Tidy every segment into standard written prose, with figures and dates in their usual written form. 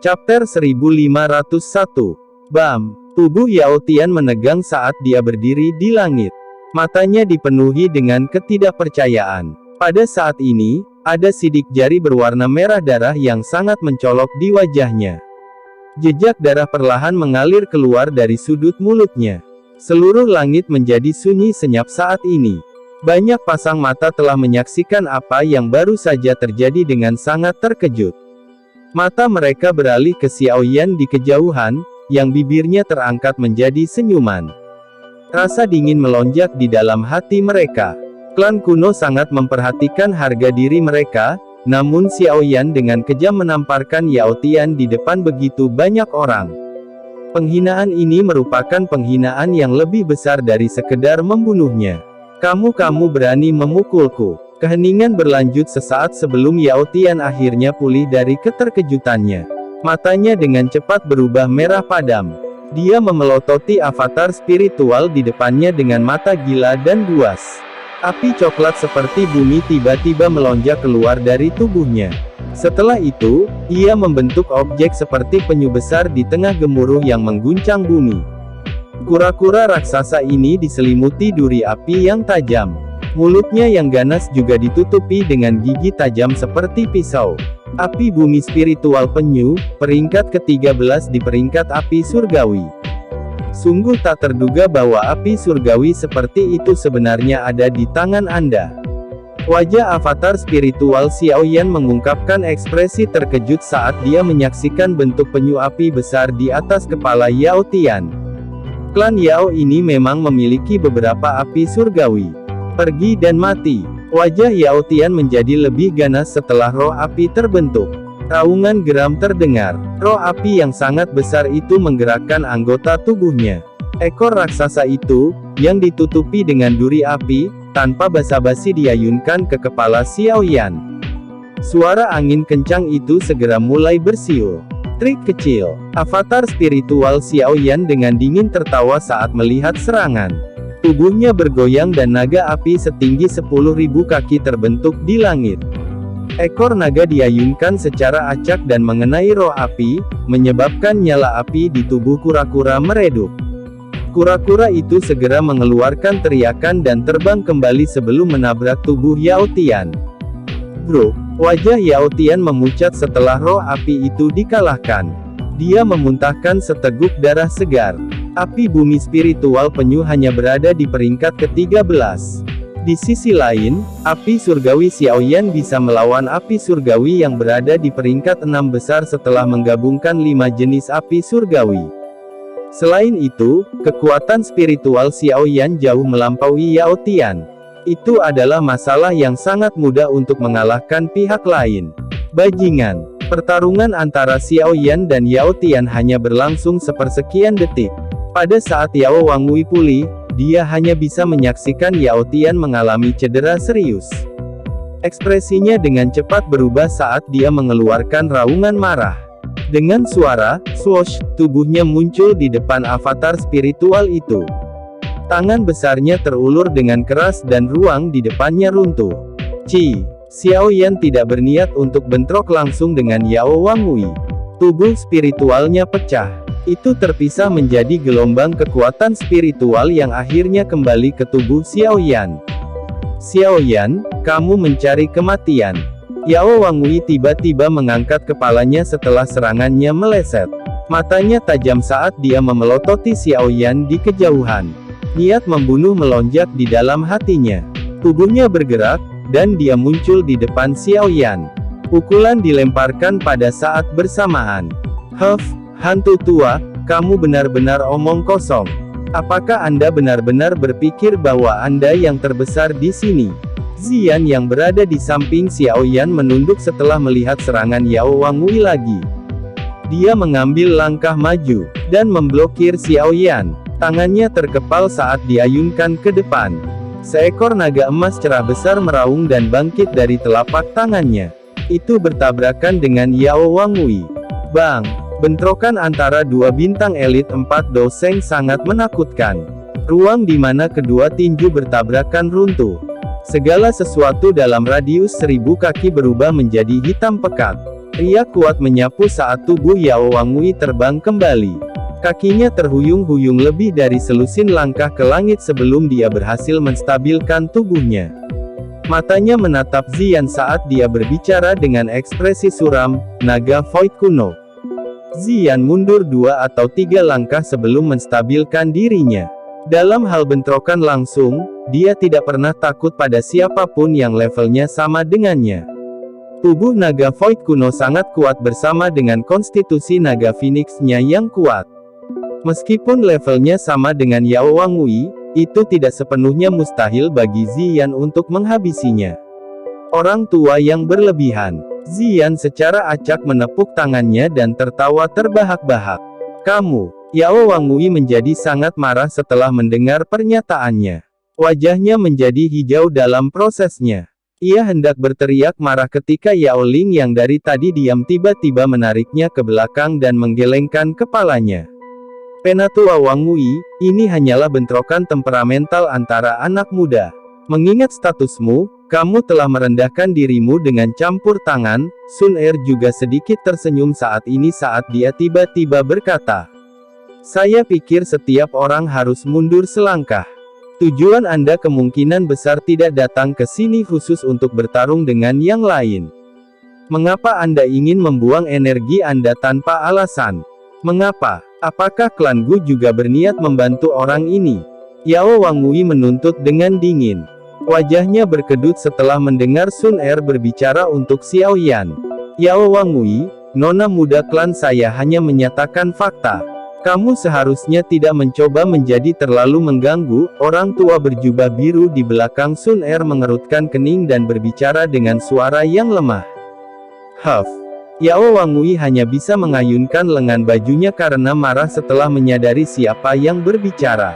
Chapter 1501. Bam! Tubuh Yao Tian menegang saat dia berdiri di langit. Matanya dipenuhi dengan ketidakpercayaan. Pada saat ini, ada sidik jari berwarna merah darah yang sangat mencolok di wajahnya. Jejak darah perlahan mengalir keluar dari sudut mulutnya. Seluruh langit menjadi sunyi senyap saat ini. Banyak pasang mata telah menyaksikan apa yang baru saja terjadi dengan sangat terkejut. Mata mereka beralih ke Xiao Yan di kejauhan, yang bibirnya terangkat menjadi senyuman. Rasa dingin melonjak di dalam hati mereka. Klan kuno sangat memperhatikan harga diri mereka, namun Xiao Yan dengan kejam menamparkan Yao Tian di depan begitu banyak orang. Penghinaan ini merupakan penghinaan yang lebih besar dari sekedar membunuhnya. Kamu berani memukulku. Keheningan berlanjut sesaat sebelum Yao Tian akhirnya pulih dari keterkejutannya. Matanya dengan cepat berubah merah padam. Dia memelototi avatar spiritual di depannya dengan mata gila dan buas. Api coklat seperti bumi tiba-tiba melonjak keluar dari tubuhnya. Setelah itu, ia membentuk objek seperti penyu besar di tengah gemuruh yang mengguncang bumi. Kura-kura raksasa ini diselimuti duri api yang tajam. Mulutnya yang ganas juga ditutupi dengan gigi tajam seperti pisau. Api bumi spiritual penyu, peringkat ke-13 di peringkat api surgawi. Sungguh tak terduga bahwa api surgawi seperti itu sebenarnya ada di tangan Anda. Wajah avatar spiritual Xiao Yan mengungkapkan ekspresi terkejut saat dia menyaksikan bentuk penyu api besar di atas kepala Yao Tian. Klan Yao ini memang memiliki beberapa api surgawi. Pergi dan mati. Wajah Yao Tian menjadi lebih ganas setelah roh api terbentuk. Raungan geram terdengar. Roh api yang sangat besar itu menggerakkan anggota tubuhnya. Ekor raksasa itu, yang ditutupi dengan duri api, tanpa basa-basi diayunkan ke kepala Xiao Yan. Suara angin kencang itu segera mulai bersiul. Trik kecil. Avatar spiritual Xiao Yan dengan dingin tertawa saat melihat serangan. Tubuhnya bergoyang dan naga api setinggi 10.000 kaki terbentuk di langit. Ekor naga diayunkan secara acak dan mengenai roh api, menyebabkan nyala api di tubuh kura-kura meredup. Kura-kura itu segera mengeluarkan teriakan dan terbang kembali sebelum menabrak tubuh Yao Tian. Bro, wajah Yao Tian memucat setelah roh api itu dikalahkan. Dia memuntahkan seteguk darah segar. Api bumi spiritual penyu hanya berada di peringkat ke-13. Di sisi lain, api surgawi Xiao Yan bisa melawan api surgawi yang berada di peringkat 6 besar setelah menggabungkan 5 jenis api surgawi. Selain itu, kekuatan spiritual Xiao Yan jauh melampaui Yao Tian. Itu adalah masalah yang sangat mudah untuk mengalahkan pihak lain. Bajingan. Pertarungan antara Xiao Yan dan Yao Tian hanya berlangsung sepersekian detik. Pada saat Yao Wangui pulih, dia hanya bisa menyaksikan Yao Tian mengalami cedera serius. Ekspresinya dengan cepat berubah saat dia mengeluarkan raungan marah. Dengan suara, swoosh, tubuhnya muncul di depan avatar spiritual itu. Tangan besarnya terulur dengan keras dan ruang di depannya runtuh. Xiao Yan tidak berniat untuk bentrok langsung dengan Yao Wangui. Tubuh spiritualnya pecah. Itu terpisah menjadi gelombang kekuatan spiritual yang akhirnya kembali ke tubuh Xiao Yan. Xiao Yan, kamu mencari kematian. Yao Wangui tiba-tiba mengangkat kepalanya setelah serangannya meleset. Matanya tajam saat dia memelototi Xiao Yan di kejauhan. Niat membunuh melonjak di dalam hatinya. Tubuhnya bergerak, dan dia muncul di depan Xiao Yan. Pukulan dilemparkan pada saat bersamaan. Hantu tua, kamu benar-benar omong kosong. Apakah Anda benar-benar berpikir bahwa Anda yang terbesar di sini? Ziyan yang berada di samping Xiao Yan menunduk setelah melihat serangan Yao Wangui lagi. Dia mengambil langkah maju, dan memblokir Xiao Yan. Tangannya terkepal saat diayunkan ke depan. Seekor naga emas cerah besar meraung dan bangkit dari telapak tangannya. Itu bertabrakan dengan Yao Wangui. Bang! Bentrokan antara dua bintang elit 4 doseng sangat menakutkan. Ruang di mana kedua tinju bertabrakan runtuh. Segala sesuatu dalam radius 1000 kaki berubah menjadi hitam pekat. Riak kuat menyapu saat tubuh Yao Wangui terbang kembali. Kakinya terhuyung-huyung lebih dari selusin langkah ke langit sebelum dia berhasil menstabilkan tubuhnya. Matanya menatap Ziyan saat dia berbicara dengan ekspresi suram, naga void kuno. Ziyan mundur 2 atau 3 langkah sebelum menstabilkan dirinya. Dalam hal bentrokan langsung, dia tidak pernah takut pada siapapun yang levelnya sama dengannya. Tubuh naga void kuno sangat kuat bersama dengan konstitusi naga phoenix-nya yang kuat. Meskipun levelnya sama dengan Yao Wangui, itu tidak sepenuhnya mustahil bagi Ziyan untuk menghabisinya. Orang tua yang berlebihan. Ziyan secara acak menepuk tangannya dan tertawa terbahak-bahak. Kamu, Yao Wangui menjadi sangat marah setelah mendengar pernyataannya. Wajahnya menjadi hijau dalam prosesnya. Ia hendak berteriak marah ketika Yao Ling yang dari tadi diam tiba-tiba menariknya ke belakang dan menggelengkan kepalanya. Penatua Wangui, ini hanyalah bentrokan temperamental antara anak muda. Mengingat statusmu, kamu telah merendahkan dirimu dengan campur tangan. Sun Er juga sedikit tersenyum saat ini saat dia tiba-tiba berkata, "Saya pikir setiap orang harus mundur selangkah. Tujuan Anda kemungkinan besar tidak datang ke sini khusus untuk bertarung dengan yang lain. Mengapa Anda ingin membuang energi Anda tanpa alasan? Mengapa? Apakah klan Gu juga berniat membantu orang ini?" Yao Wangui menuntut dengan dingin. Wajahnya berkedut setelah mendengar Sun Er berbicara untuk Xiao Yan. "Yao Wangui, nona muda klan saya hanya menyatakan fakta. Kamu seharusnya tidak mencoba menjadi terlalu mengganggu." Orang tua berjubah biru di belakang Sun Er mengerutkan kening dan berbicara dengan suara yang lemah. "Huff." Yao Wangui hanya bisa mengayunkan lengan bajunya karena marah setelah menyadari siapa yang berbicara.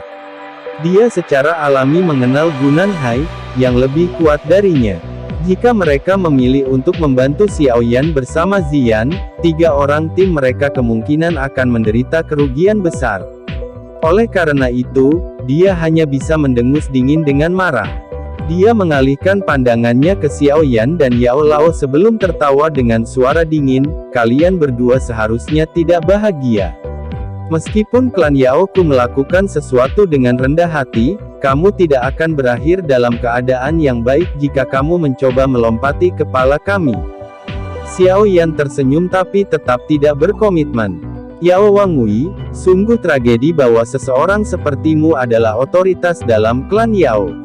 Dia secara alami mengenal Gunan Hai, yang lebih kuat darinya. Jika mereka memilih untuk membantu Xiao Yan bersama Ziyan, 3 orang tim mereka kemungkinan akan menderita kerugian besar. Oleh karena itu, dia hanya bisa mendengus dingin dengan marah. Dia mengalihkan pandangannya ke Xiao Yan dan Yao Lao sebelum tertawa dengan suara dingin, "Kalian berdua seharusnya tidak bahagia. Meskipun klan Yao Ku melakukan sesuatu dengan rendah hati, kamu tidak akan berakhir dalam keadaan yang baik jika kamu mencoba melompati kepala kami." Xiao Yan tersenyum tapi tetap tidak berkomitmen. "Yao Wangui, sungguh tragedi bahwa seseorang sepertimu adalah otoritas dalam klan Yao.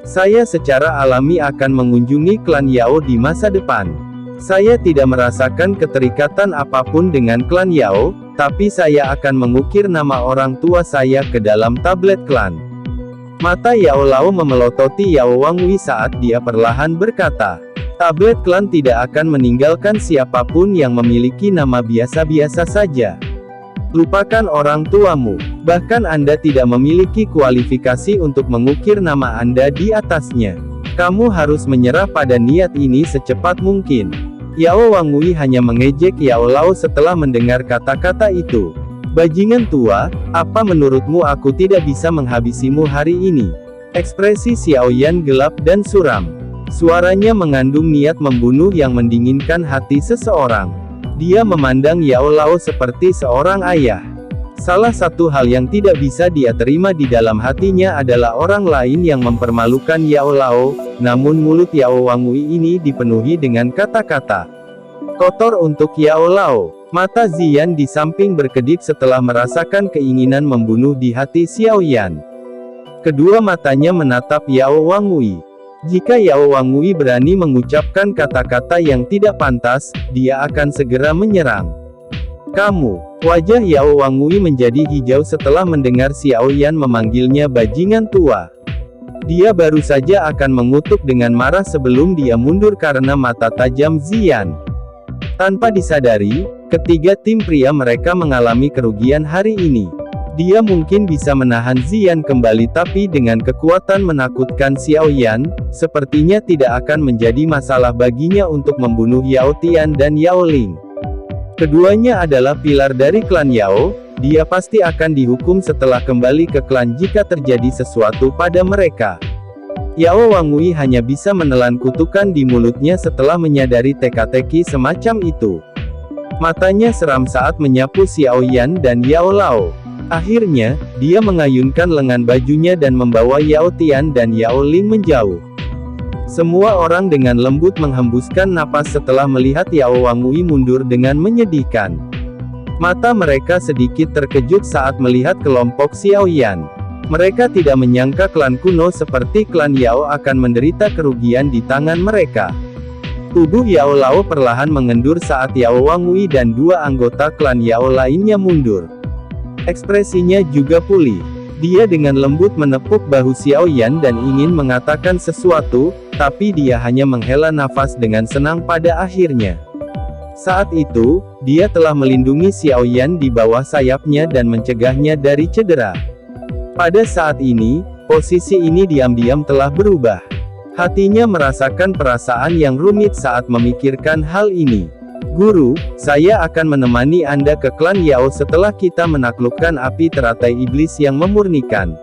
Saya secara alami akan mengunjungi klan Yao di masa depan. Saya tidak merasakan keterikatan apapun dengan klan Yao, tapi saya akan mengukir nama orang tua saya ke dalam tablet klan." Mata Yao Lao memelototi Yao Wangui saat dia perlahan berkata, "Tablet klan tidak akan meninggalkan siapapun yang memiliki nama biasa-biasa saja. Lupakan orang tuamu. Bahkan Anda tidak memiliki kualifikasi untuk mengukir nama Anda di atasnya. Kamu harus menyerah pada niat ini secepat mungkin." Yao Wangui hanya mengejek Yao Lao setelah mendengar kata-kata itu. "Bajingan tua, apa menurutmu aku tidak bisa menghabisimu hari ini?" Ekspresi Xiao Yan gelap dan suram. Suaranya mengandung niat membunuh yang mendinginkan hati seseorang. Dia memandang Yao Lao seperti seorang ayah. Salah satu hal yang tidak bisa dia terima di dalam hatinya adalah orang lain yang mempermalukan Yao Lao, namun mulut Yao Wangui ini dipenuhi dengan kata-kata kotor untuk Yao Lao. Mata Ziyan di samping berkedip setelah merasakan keinginan membunuh di hati Xiao Yan. Kedua matanya menatap Yao Wangui. Jika Yao Wangui berani mengucapkan kata-kata yang tidak pantas, dia akan segera menyerang. "Kamu." Wajah Yao Wangui menjadi hijau setelah mendengar Xiao Yan memanggilnya bajingan tua. Dia baru saja akan mengutuk dengan marah sebelum dia mundur karena mata tajam Ziyan. Tanpa disadari, ketiga tim pria mereka mengalami kerugian hari ini. Dia mungkin bisa menahan Ziyan kembali tapi dengan kekuatan menakutkan Xiao Yan, sepertinya tidak akan menjadi masalah baginya untuk membunuh Yao Tian dan Yao Ling. Keduanya adalah pilar dari klan Yao, dia pasti akan dihukum setelah kembali ke klan jika terjadi sesuatu pada mereka. Yao Wangui hanya bisa menelan kutukan di mulutnya setelah menyadari teka-teki semacam itu. Matanya seram saat menyapu Xiao Yan dan Yao Lao. Akhirnya, dia mengayunkan lengan bajunya dan membawa Yao Tian dan Yao Ling menjauh. Semua orang dengan lembut menghembuskan napas setelah melihat Yao Wangui mundur dengan menyedihkan. Mata mereka sedikit terkejut saat melihat kelompok Xiao Yan. Mereka tidak menyangka klan kuno seperti klan Yao akan menderita kerugian di tangan mereka. Tubuh Yao Lao perlahan mengendur saat Yao Wangui dan dua anggota klan Yao lainnya mundur. Ekspresinya juga pulih. Dia dengan lembut menepuk bahu Xiao Yan dan ingin mengatakan sesuatu, tapi dia hanya menghela nafas dengan senang pada akhirnya. Saat itu, dia telah melindungi Xiao Yan di bawah sayapnya dan mencegahnya dari cedera. Pada saat ini, posisi ini diam-diam telah berubah. Hatinya merasakan perasaan yang rumit saat memikirkan hal ini. Guru, saya akan menemani Anda ke klan Yao setelah kita menaklukkan api teratai iblis yang memurnikan.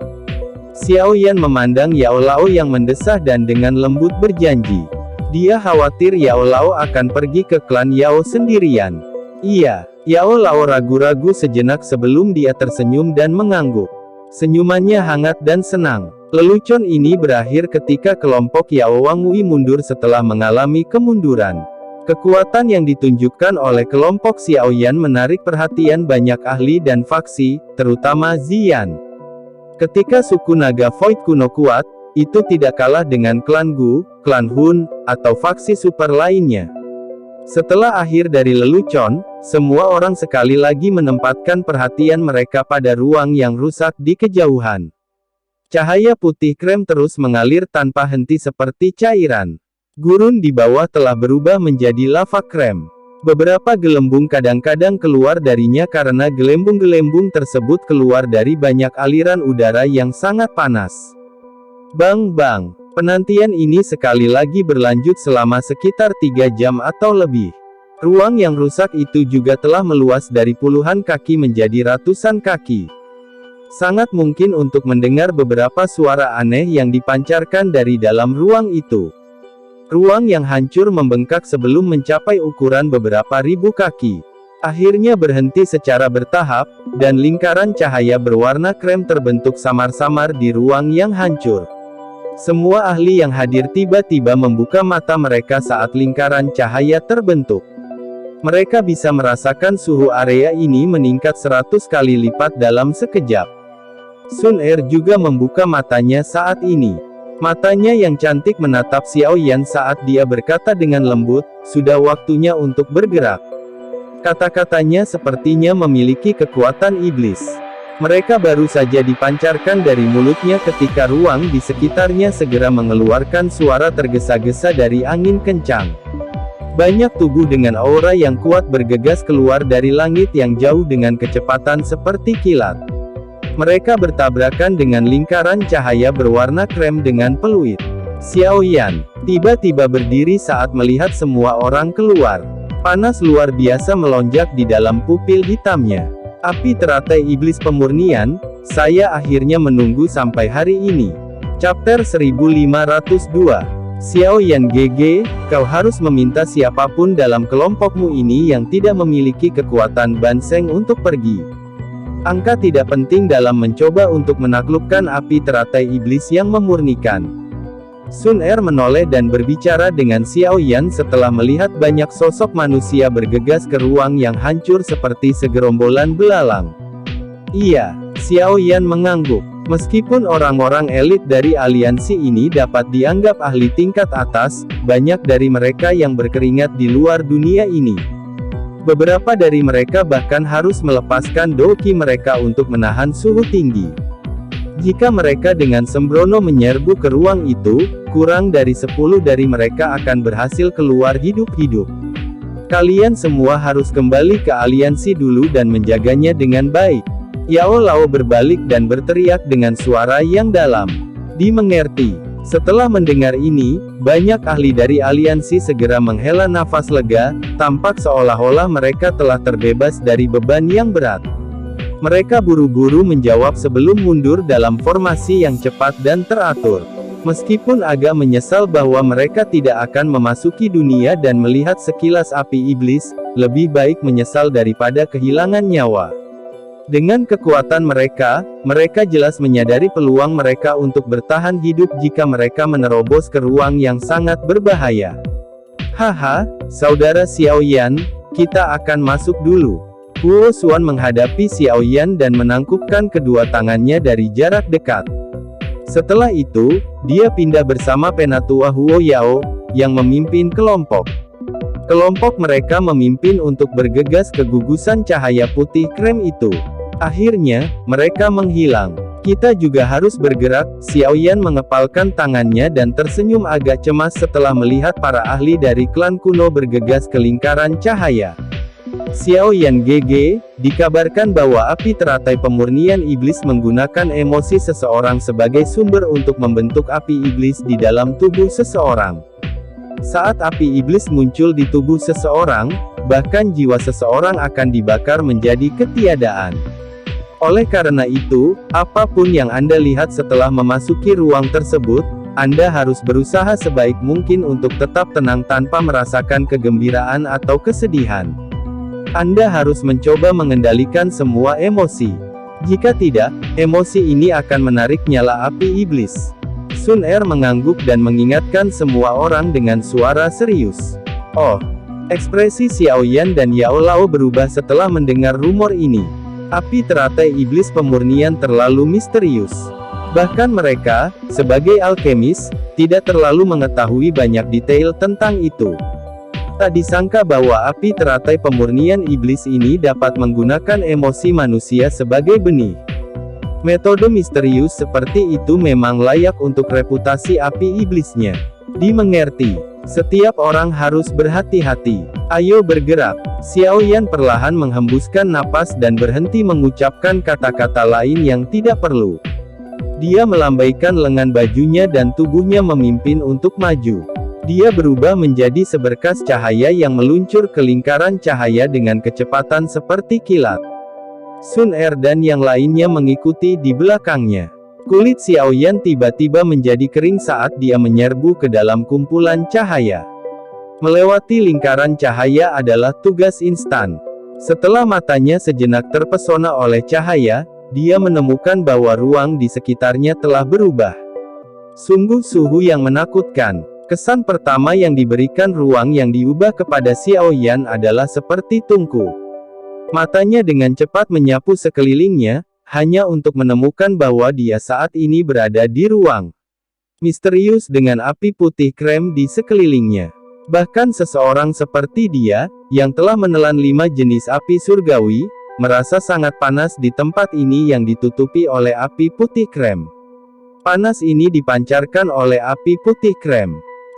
Xiao Yan memandang Yao Lao yang mendesah dan dengan lembut berjanji. Dia khawatir Yao Lao akan pergi ke klan Yao sendirian. Iya, Yao Lao ragu-ragu sejenak sebelum dia tersenyum dan mengangguk. Senyumannya hangat dan senang. Lelucon ini berakhir ketika kelompok Yao Wangui mundur setelah mengalami kemunduran. Kekuatan yang ditunjukkan oleh kelompok Xiao Yan menarik perhatian banyak ahli dan faksi, terutama Ziyan. Ketika suku naga Void kuno kuat, itu tidak kalah dengan klan Gu, klan Hun, atau faksi super lainnya. Setelah akhir dari lelucon, semua orang sekali lagi menempatkan perhatian mereka pada ruang yang rusak di kejauhan. Cahaya putih krem terus mengalir tanpa henti seperti cairan. Gurun di bawah telah berubah menjadi lava krem. Beberapa gelembung kadang-kadang keluar darinya karena gelembung-gelembung tersebut keluar dari banyak aliran udara yang sangat panas. Bang-bang, penantian ini sekali lagi berlanjut selama sekitar 3 jam atau lebih. Ruang yang rusak itu juga telah meluas dari puluhan kaki menjadi ratusan kaki. Sangat mungkin untuk mendengar beberapa suara aneh yang dipancarkan dari dalam ruang itu. Ruang yang hancur membengkak sebelum mencapai ukuran beberapa ribu kaki. Akhirnya berhenti secara bertahap, dan lingkaran cahaya berwarna krem terbentuk samar-samar di ruang yang hancur. Semua ahli yang hadir tiba-tiba membuka mata mereka saat lingkaran cahaya terbentuk. Mereka bisa merasakan suhu area ini meningkat 100 kali lipat dalam sekejap. Sun Er juga membuka matanya saat ini. Matanya yang cantik menatap Xiao Yan saat dia berkata dengan lembut, "Sudah waktunya untuk bergerak." Kata-katanya sepertinya memiliki kekuatan iblis. Mereka baru saja dipancarkan dari mulutnya ketika ruang di sekitarnya segera mengeluarkan suara tergesa-gesa dari angin kencang. Banyak tubuh dengan aura yang kuat bergegas keluar dari langit yang jauh dengan kecepatan seperti kilat. Mereka bertabrakan dengan lingkaran cahaya berwarna krem dengan peluit. Xiao Yan tiba-tiba berdiri saat melihat semua orang keluar. Panas luar biasa melonjak di dalam pupil hitamnya. Api teratai iblis pemurnian, saya akhirnya menunggu sampai hari ini. Chapter 1502. Xiao Yan GG, kau harus meminta siapapun dalam kelompokmu ini yang tidak memiliki kekuatan Banseng untuk pergi. Angka tidak penting dalam mencoba untuk menaklukkan api teratai iblis yang memurnikan. Sun Er menoleh dan berbicara dengan Xiao Yan setelah melihat banyak sosok manusia bergegas ke ruang yang hancur seperti segerombolan belalang. Iya, Xiao Yan mengangguk. Meskipun orang-orang elit dari aliansi ini dapat dianggap ahli tingkat atas, banyak dari mereka yang berkeringat di luar dunia ini. Beberapa dari mereka bahkan harus melepaskan doki mereka untuk menahan suhu tinggi. Jika mereka dengan sembrono menyerbu ke ruang itu, kurang dari 10 dari mereka akan berhasil keluar hidup-hidup. Kalian semua harus kembali ke aliansi dulu dan menjaganya dengan baik. Yao Lao berbalik dan berteriak dengan suara yang dalam. Dimengerti. Setelah mendengar ini, banyak ahli dari aliansi segera menghela nafas lega, tampak seolah-olah mereka telah terbebas dari beban yang berat. Mereka buru-buru menjawab sebelum mundur dalam formasi yang cepat dan teratur. Meskipun agak menyesal bahwa mereka tidak akan memasuki dunia dan melihat sekilas api iblis, lebih baik menyesal daripada kehilangan nyawa. Dengan kekuatan mereka, mereka jelas menyadari peluang mereka untuk bertahan hidup jika mereka menerobos ke ruang yang sangat berbahaya. Haha, saudara Xiaoyan, kita akan masuk dulu. Huo Xuan menghadapi Xiaoyan dan menangkupkan kedua tangannya dari jarak dekat. Setelah itu, dia pindah bersama Penatua Huo Yao, yang memimpin kelompok. Kelompok mereka memimpin untuk bergegas ke gugusan cahaya putih krem itu. Akhirnya, mereka menghilang. Kita juga harus bergerak. Xiaoyan mengepalkan tangannya dan tersenyum agak cemas setelah melihat para ahli dari klan kuno bergegas ke lingkaran cahaya. Xiaoyan GG, dikabarkan bahwa api teratai pemurnian iblis menggunakan emosi seseorang sebagai sumber untuk membentuk api iblis di dalam tubuh seseorang. Saat api iblis muncul di tubuh seseorang, bahkan jiwa seseorang akan dibakar menjadi ketiadaan. Oleh karena itu, apapun yang Anda lihat setelah memasuki ruang tersebut, Anda harus berusaha sebaik mungkin untuk tetap tenang tanpa merasakan kegembiraan atau kesedihan. Anda harus mencoba mengendalikan semua emosi. Jika tidak, emosi ini akan menarik nyala api iblis. Sun Er mengangguk dan mengingatkan semua orang dengan suara serius. Oh, ekspresi Xiaoyan dan Yao Lao berubah setelah mendengar rumor ini. Api teratai iblis pemurnian terlalu misterius. Bahkan mereka, sebagai alkemis, tidak terlalu mengetahui banyak detail tentang itu. Tak disangka bahwa api teratai pemurnian iblis ini dapat menggunakan emosi manusia sebagai benih. Metode misterius seperti itu memang layak untuk reputasi api iblisnya. Dimengerti. Setiap orang harus berhati-hati. Ayo bergerak. Xiaoyan perlahan menghembuskan napas dan berhenti mengucapkan kata-kata lain yang tidak perlu. Dia melambaikan lengan bajunya dan tubuhnya memimpin untuk maju. Dia berubah menjadi seberkas cahaya yang meluncur ke lingkaran cahaya dengan kecepatan seperti kilat. Sun Er dan yang lainnya mengikuti di belakangnya. Kulit Xiaoyan tiba-tiba menjadi kering saat dia menyerbu ke dalam kumpulan cahaya. Melewati lingkaran cahaya adalah tugas instan. Setelah matanya sejenak terpesona oleh cahaya, dia menemukan bahwa ruang di sekitarnya telah berubah. Sungguh suhu yang menakutkan. Kesan pertama yang diberikan ruang yang diubah kepada Xiaoyan adalah seperti tungku. Matanya dengan cepat menyapu sekelilingnya, hanya untuk menemukan bahwa dia saat ini berada di ruang misterius dengan api putih krem di sekelilingnya. Bahkan seseorang seperti dia, yang telah menelan 5 jenis api surgawi, merasa sangat panas di tempat ini yang ditutupi oleh api putih krem. Panas ini dipancarkan oleh api putih krem.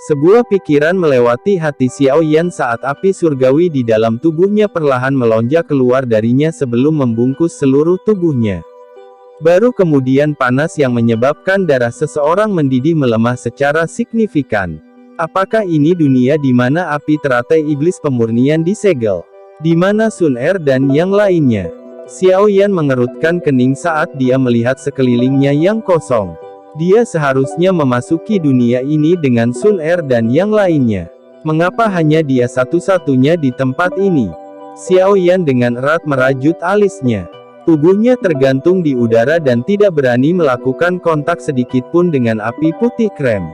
Sebuah pikiran melewati hati Xiaoyan saat api surgawi di dalam tubuhnya perlahan melonjak keluar darinya sebelum membungkus seluruh tubuhnya. Baru kemudian panas yang menyebabkan darah seseorang mendidih melemah secara signifikan. Apakah ini dunia di mana api teratai iblis pemurnian disegel? Di mana Sun Er dan yang lainnya? Xiaoyan mengerutkan kening saat dia melihat sekelilingnya yang kosong. Dia seharusnya memasuki dunia ini dengan Sun Er dan yang lainnya. Mengapa hanya dia satu-satunya di tempat ini? Xiaoyan dengan erat merajut alisnya. Tubuhnya tergantung di udara dan tidak berani melakukan kontak sedikitpun dengan api putih krem.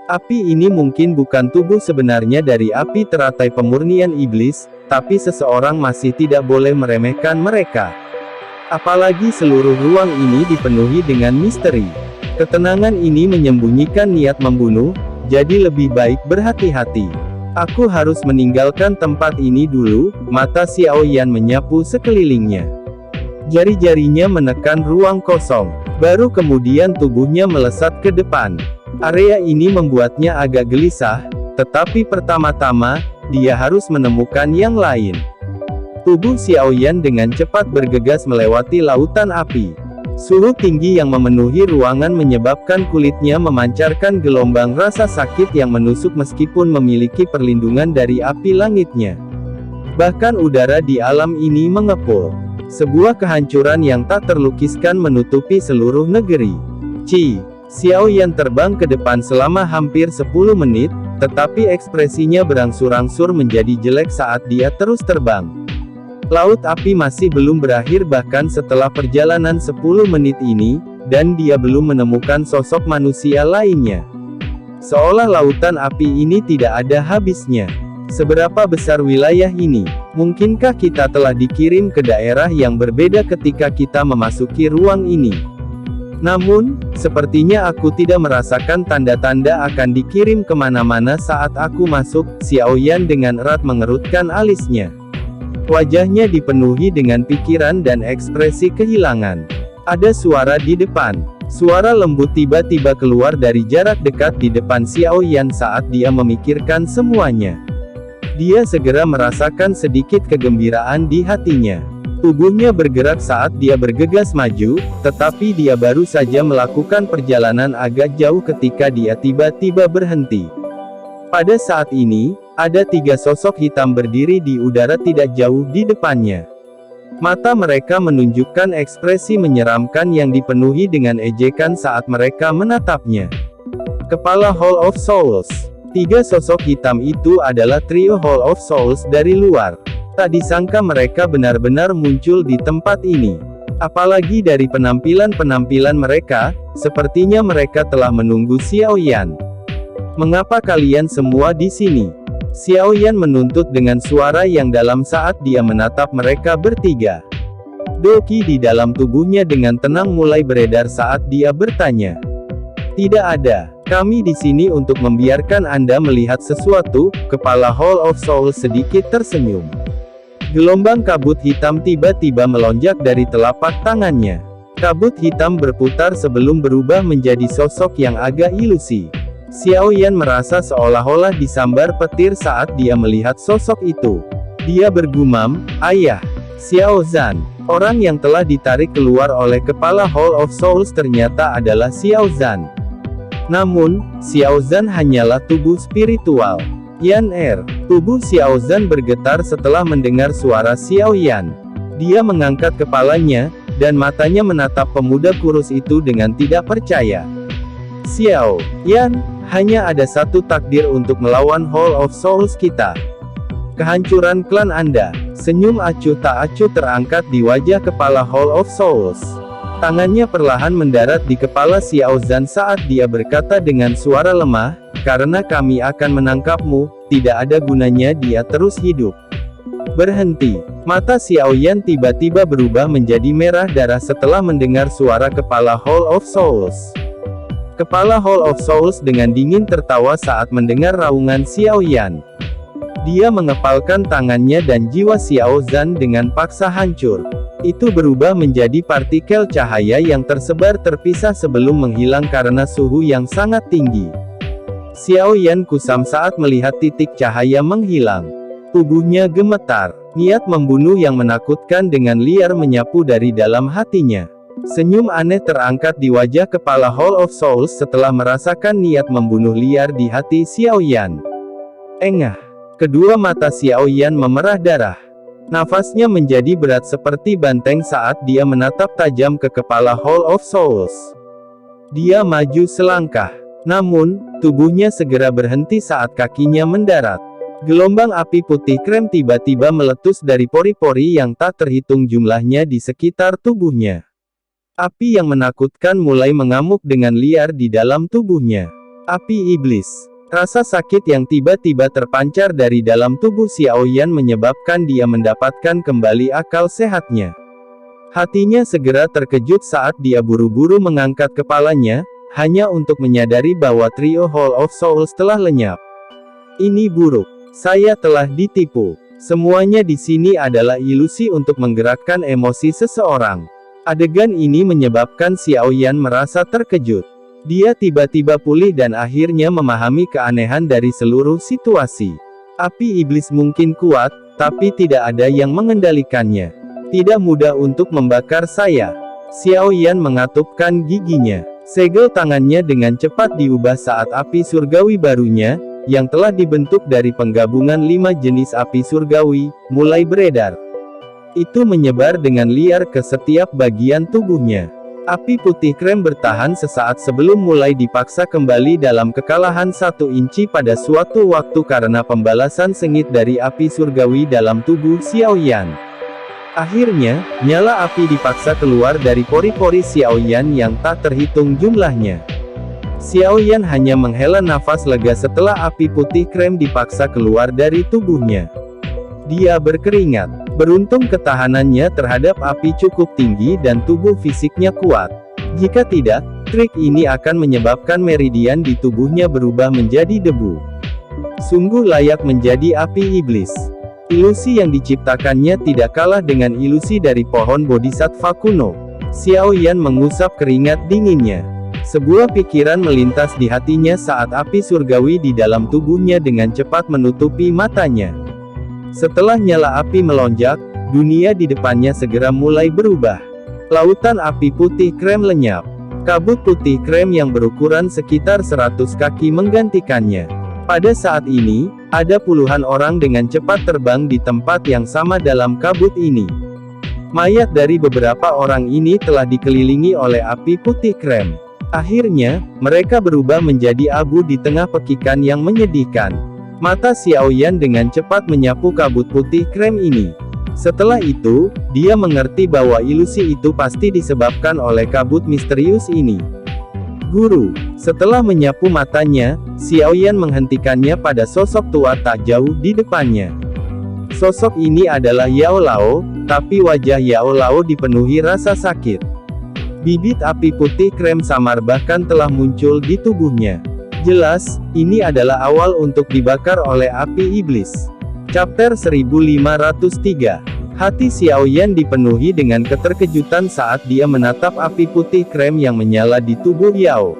Api ini mungkin bukan tubuh sebenarnya dari api teratai pemurnian iblis, tapi seseorang masih tidak boleh meremehkan mereka. Apalagi seluruh ruang ini dipenuhi dengan misteri. Ketenangan ini menyembunyikan niat membunuh, jadi lebih baik berhati-hati. Aku harus meninggalkan tempat ini dulu. Mata Xiaoyan menyapu sekelilingnya. Jari-jarinya menekan ruang kosong. Baru kemudian tubuhnya melesat ke depan. Area ini membuatnya agak gelisah, tetapi pertama-tama, dia harus menemukan yang lain. Tubuh Xiaoyan dengan cepat bergegas melewati lautan api. Suhu tinggi yang memenuhi ruangan menyebabkan kulitnya memancarkan gelombang rasa sakit yang menusuk meskipun memiliki perlindungan dari api langitnya. Bahkan udara di alam ini mengepul. Sebuah kehancuran yang tak terlukiskan menutupi seluruh negeri. Xiao Yan terbang ke depan selama hampir 10 menit, tetapi ekspresinya berangsur-angsur menjadi jelek saat dia terus terbang. Laut api masih belum berakhir bahkan setelah perjalanan 10 menit ini, dan dia belum menemukan sosok manusia lainnya. Seolah lautan api ini tidak ada habisnya. Seberapa besar wilayah ini? Mungkinkah kita telah dikirim ke daerah yang berbeda ketika kita memasuki ruang ini? Namun, sepertinya aku tidak merasakan tanda-tanda akan dikirim kemana-mana saat aku masuk. Xiao Yan dengan erat mengerutkan alisnya. Wajahnya dipenuhi dengan pikiran dan ekspresi kehilangan. Ada suara di depan. Suara lembut tiba-tiba keluar dari jarak dekat di depan Xiao Yan saat dia memikirkan semuanya. Dia segera merasakan sedikit kegembiraan di hatinya. Tubuhnya bergerak saat dia bergegas maju, tetapi dia baru saja melakukan perjalanan agak jauh ketika dia tiba-tiba berhenti. Pada saat ini, ada 3 sosok hitam berdiri di udara tidak jauh di depannya. Mata mereka menunjukkan ekspresi menyeramkan yang dipenuhi dengan ejekan saat mereka menatapnya. Kepala Hall of Souls. 3 sosok hitam itu adalah trio Hall of Souls dari luar. Tak disangka mereka benar-benar muncul di tempat ini. Apalagi dari penampilan-penampilan mereka, sepertinya mereka telah menunggu Xiao Yan. Mengapa kalian semua di sini? Xiao Yan menuntut dengan suara yang dalam saat dia menatap mereka bertiga. Doki di dalam tubuhnya dengan tenang mulai beredar saat dia bertanya. Tidak ada. Kami di sini untuk membiarkan Anda melihat sesuatu. Kepala Hall of Souls sedikit tersenyum. Gelombang kabut hitam tiba-tiba melonjak dari telapak tangannya. Kabut hitam berputar sebelum berubah menjadi sosok yang agak ilusi. Xiao Yan merasa seolah-olah disambar petir saat dia melihat sosok itu. Dia bergumam, "Ayah, Xiao Zhan." Orang yang telah ditarik keluar oleh kepala Hall of Souls ternyata adalah Xiao Zhan. Namun, Xiao Zhan hanyalah tubuh spiritual. Yan tubuh Xiao Zhan bergetar setelah mendengar suara Xiao Yan. Dia mengangkat kepalanya, dan matanya menatap pemuda kurus itu dengan tidak percaya. Xiao Yan, hanya ada satu takdir untuk melawan Hall of Souls kita. Kehancuran klan Anda. Senyum acuh tak acuh terangkat di wajah kepala Hall of Souls. Tangannya perlahan mendarat di kepala Xiao Zhan saat dia berkata dengan suara lemah, "Karena kami akan menangkapmu, tidak ada gunanya dia terus hidup." Berhenti. Mata Xiao Yan tiba-tiba berubah menjadi merah darah setelah mendengar suara kepala Hall of Souls. Kepala Hall of Souls dengan dingin tertawa saat mendengar raungan Xiao Yan. Dia mengepalkan tangannya dan jiwa Xiao Zhan dengan paksa hancur. Itu berubah menjadi partikel cahaya yang tersebar terpisah sebelum menghilang karena suhu yang sangat tinggi. Xiao Yan kusam saat melihat titik cahaya menghilang. Tubuhnya gemetar. Niat membunuh yang menakutkan dengan liar menyapu dari dalam hatinya. Senyum aneh terangkat di wajah kepala Hall of Souls setelah merasakan niat membunuh liar di hati Xiao Yan. Engah. Kedua mata Xiao Yan memerah darah. Nafasnya menjadi berat seperti banteng saat dia menatap tajam ke kepala Hall of Souls. Dia maju selangkah. Namun, tubuhnya segera berhenti saat kakinya mendarat. Gelombang api putih krem tiba-tiba meletus dari pori-pori yang tak terhitung jumlahnya di sekitar tubuhnya. Api yang menakutkan mulai mengamuk dengan liar di dalam tubuhnya. Api iblis. Rasa sakit yang tiba-tiba terpancar dari dalam tubuh Xiao Yan menyebabkan dia mendapatkan kembali akal sehatnya. Hatinya segera terkejut saat dia buru-buru mengangkat kepalanya, hanya untuk menyadari bahwa trio Hall of Souls telah lenyap. Ini buruk. Saya telah ditipu. Semuanya di sini adalah ilusi untuk menggerakkan emosi seseorang. Adegan ini menyebabkan Xiao Yan merasa terkejut. Dia tiba-tiba pulih dan akhirnya memahami keanehan dari seluruh situasi. Api iblis mungkin kuat, tapi tidak ada yang mengendalikannya. Tidak mudah untuk membakar saya. Xiao Yan mengatupkan giginya. Segel tangannya dengan cepat diubah saat api surgawi barunya, yang telah dibentuk dari penggabungan 5 jenis api surgawi, mulai beredar. Itu menyebar dengan liar ke setiap bagian tubuhnya. Api putih krem bertahan sesaat sebelum mulai dipaksa kembali dalam kekalahan 1 inci pada suatu waktu karena pembalasan sengit dari api surgawi dalam tubuh Xiaoyan. Akhirnya, nyala api dipaksa keluar dari pori-pori Xiaoyan yang tak terhitung jumlahnya. Xiaoyan hanya menghela nafas lega setelah api putih krem dipaksa keluar dari tubuhnya. Dia berkeringat. Beruntung ketahanannya terhadap api cukup tinggi dan tubuh fisiknya kuat. Jika tidak, trik ini akan menyebabkan meridian di tubuhnya berubah menjadi debu. Sungguh layak menjadi api iblis. Ilusi yang diciptakannya tidak kalah dengan ilusi dari pohon bodhisattva kuno. Xiaoyan mengusap keringat dinginnya. Sebuah pikiran melintas di hatinya saat api surgawi di dalam tubuhnya dengan cepat menutupi matanya. Setelah nyala api melonjak, dunia di depannya segera mulai berubah. Lautan api putih krem lenyap. Kabut putih krem yang berukuran sekitar 100 kaki menggantikannya. Pada saat ini, ada puluhan orang dengan cepat terbang di tempat yang sama dalam kabut ini. Mayat dari beberapa orang ini telah dikelilingi oleh api putih krem. Akhirnya, mereka berubah menjadi abu di tengah pekikan yang menyedihkan. Mata Xiaoyan dengan cepat menyapu kabut putih krem ini. Setelah itu, dia mengerti bahwa ilusi itu pasti disebabkan oleh kabut misterius ini. Guru, setelah menyapu matanya, Xiaoyan menghentikannya pada sosok tua tak jauh di depannya. Sosok ini adalah Yao Lao, tapi wajah Yao Lao dipenuhi rasa sakit. Bibit api putih krem samar bahkan telah muncul di tubuhnya. Jelas, ini adalah awal untuk dibakar oleh api iblis. Chapter 1503. Hati Xiaoyan dipenuhi dengan keterkejutan saat dia menatap api putih krem yang menyala di tubuh Yao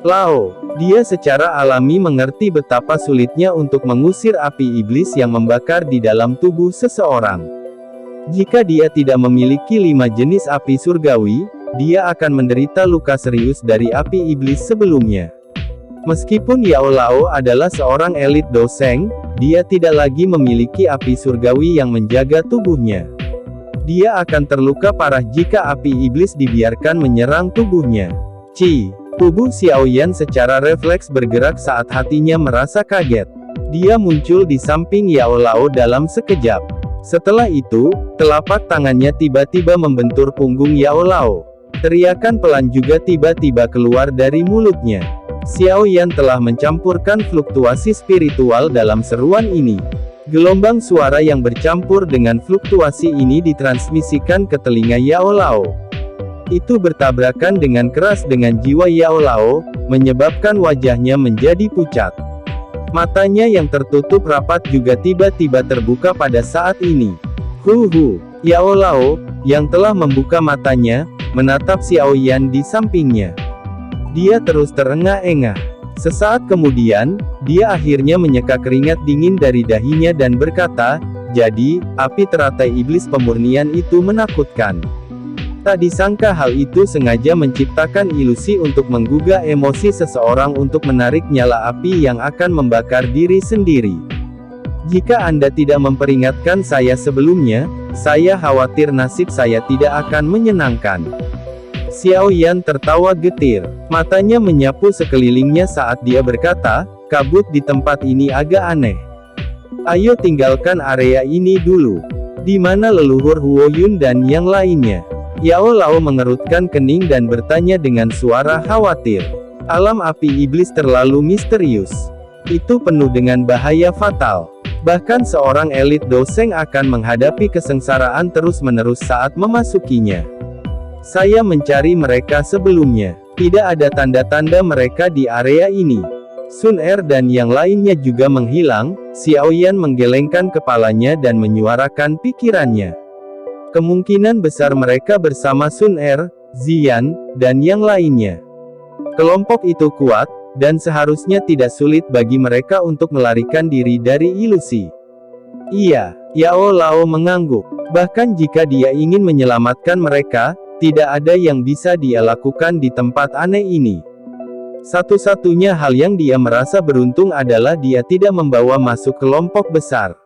Lao. Dia secara alami mengerti betapa sulitnya untuk mengusir api iblis yang membakar di dalam tubuh seseorang. Jika dia tidak memiliki 5 jenis api surgawi, dia akan menderita luka serius dari api iblis sebelumnya. Meskipun Yao Lao adalah seorang elit doseng, dia tidak lagi memiliki api surgawi yang menjaga tubuhnya. Dia akan terluka parah jika api iblis dibiarkan menyerang tubuhnya. Tubuh Xiaoyan secara refleks bergerak saat hatinya merasa kaget. Dia muncul di samping Yao Lao dalam sekejap. Setelah itu, telapak tangannya tiba-tiba membentur punggung Yao Lao. Teriakan pelan juga tiba-tiba keluar dari mulutnya. Xiaoyan telah mencampurkan fluktuasi spiritual dalam seruan ini. Gelombang suara yang bercampur dengan fluktuasi ini ditransmisikan ke telinga Yao Lao. Itu bertabrakan dengan keras dengan jiwa Yao Lao, menyebabkan wajahnya menjadi pucat. Matanya yang tertutup rapat juga tiba-tiba terbuka pada saat ini. Yao Lao, yang telah membuka matanya, menatap Xiaoyan di sampingnya. Dia terus terengah-engah. Sesaat kemudian, dia akhirnya menyeka keringat dingin dari dahinya dan berkata, "Jadi, api teratai iblis pemurnian itu menakutkan." Tak disangka hal itu sengaja menciptakan ilusi untuk menggugah emosi seseorang untuk menarik nyala api yang akan membakar diri sendiri. Jika Anda tidak memperingatkan saya sebelumnya, saya khawatir nasib saya tidak akan menyenangkan. Xiaoyan tertawa getir. Matanya menyapu sekelilingnya saat dia berkata, "Kabut di tempat ini agak aneh. Ayo tinggalkan area ini dulu. Di mana leluhur Huo Yun dan yang lainnya?" Yao Lao mengerutkan kening dan bertanya dengan suara khawatir. Alam api iblis terlalu misterius. Itu penuh dengan bahaya fatal. Bahkan seorang elit doseng akan menghadapi kesengsaraan terus-menerus saat memasukinya. Saya mencari mereka sebelumnya. Tidak ada tanda-tanda mereka di area ini. Sun Er dan yang lainnya juga menghilang. Xiaoyan menggelengkan kepalanya dan menyuarakan pikirannya. Kemungkinan besar mereka bersama Sun Er, Ziyan, dan yang lainnya. Kelompok itu kuat, dan seharusnya tidak sulit bagi mereka untuk melarikan diri dari ilusi. Iya, Yao Lao mengangguk. Bahkan jika dia ingin menyelamatkan mereka, tidak ada yang bisa dia lakukan di tempat aneh ini. Satu-satunya hal yang dia merasa beruntung adalah dia tidak membawa masuk kelompok besar.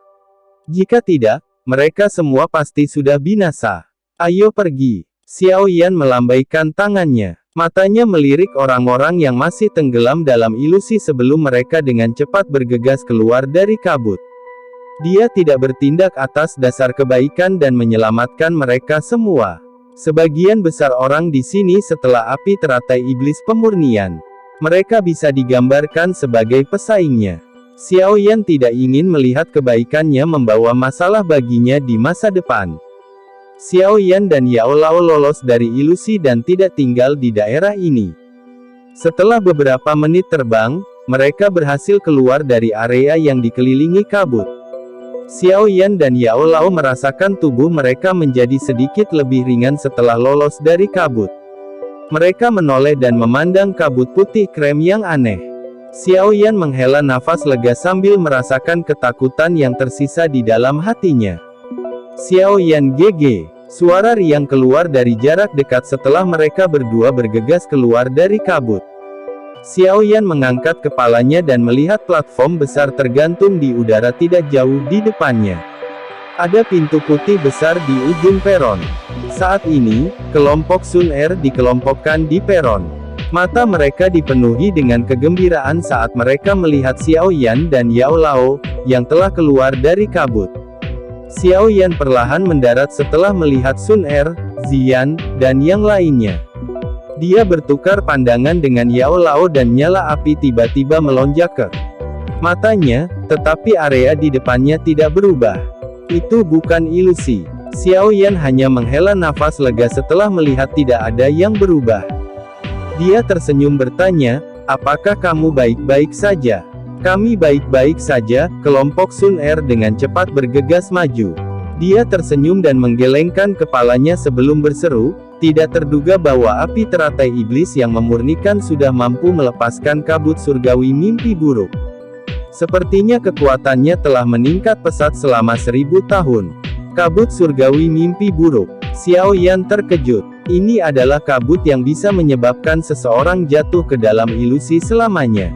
Jika tidak, mereka semua pasti sudah binasa. Ayo pergi. Xiao Yan melambaikan tangannya. Matanya melirik orang-orang yang masih tenggelam dalam ilusi sebelum mereka dengan cepat bergegas keluar dari kabut. Dia tidak bertindak atas dasar kebaikan dan menyelamatkan mereka semua. Sebagian besar orang di sini setelah api teratai iblis pemurnian. Mereka bisa digambarkan sebagai pesaingnya. Xiao Yan tidak ingin melihat kebaikannya membawa masalah baginya di masa depan. Xiao Yan dan Yao Lao lolos dari ilusi dan tidak tinggal di daerah ini. Setelah beberapa menit terbang, mereka berhasil keluar dari area yang dikelilingi kabut. Xiao Yan dan Yao Lao merasakan tubuh mereka menjadi sedikit lebih ringan setelah lolos dari kabut. Mereka menoleh dan memandang kabut putih krem yang aneh. Xiao Yan menghela nafas lega sambil merasakan ketakutan yang tersisa di dalam hatinya. Xiao Yan GG. Suara riang keluar dari jarak dekat setelah mereka berdua bergegas keluar dari kabut. Xiao Yan mengangkat kepalanya dan melihat platform besar tergantung di udara tidak jauh di depannya. Ada pintu putih besar di ujung peron. Saat ini, kelompok Sun Er dikelompokkan di peron. Mata mereka dipenuhi dengan kegembiraan saat mereka melihat Xiao Yan dan Yao Lao, yang telah keluar dari kabut. Xiao Yan perlahan mendarat setelah melihat Sun Er, Ziyan, dan yang lainnya. Dia bertukar pandangan dengan Yao Lao dan nyala api tiba-tiba melonjak ke matanya, tetapi area di depannya tidak berubah. Itu bukan ilusi. Xiao Yan hanya menghela nafas lega setelah melihat tidak ada yang berubah. Dia tersenyum bertanya, "Apakah kamu baik-baik saja?" "Kami baik-baik saja," kelompok Sun Er dengan cepat bergegas maju. Dia tersenyum dan menggelengkan kepalanya sebelum berseru, "Tidak terduga bahwa api teratai iblis yang memurnikan sudah mampu melepaskan kabut surgawi mimpi buruk. Sepertinya kekuatannya telah meningkat pesat selama 1000 tahun. Kabut surgawi mimpi buruk." Xiao Yan terkejut. Ini adalah kabut yang bisa menyebabkan seseorang jatuh ke dalam ilusi selamanya.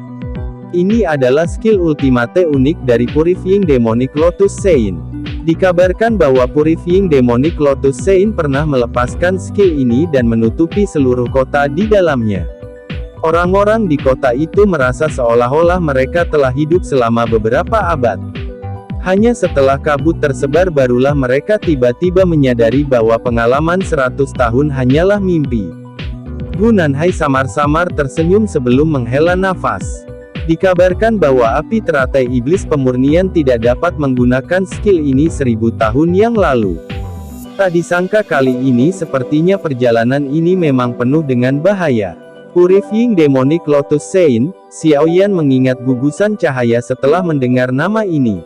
Ini adalah skill ultimate unik dari Purifying Demonic Lotus Sein. Dikabarkan bahwa Purifying Demonic Lotus Sein pernah melepaskan skill ini dan menutupi seluruh kota di dalamnya. Orang-orang di kota itu merasa seolah-olah mereka telah hidup selama beberapa abad. Hanya setelah kabut tersebar barulah mereka tiba-tiba menyadari bahwa pengalaman 100 tahun hanyalah mimpi. Gu Nanhai samar-samar tersenyum sebelum menghela nafas. Dikabarkan bahwa api teratai iblis pemurnian tidak dapat menggunakan skill ini 1000 tahun yang lalu. Tak disangka kali ini sepertinya perjalanan ini memang penuh dengan bahaya. Purifying Demonic Lotus Sein, Xiao Yan mengingat gugusan cahaya setelah mendengar nama ini.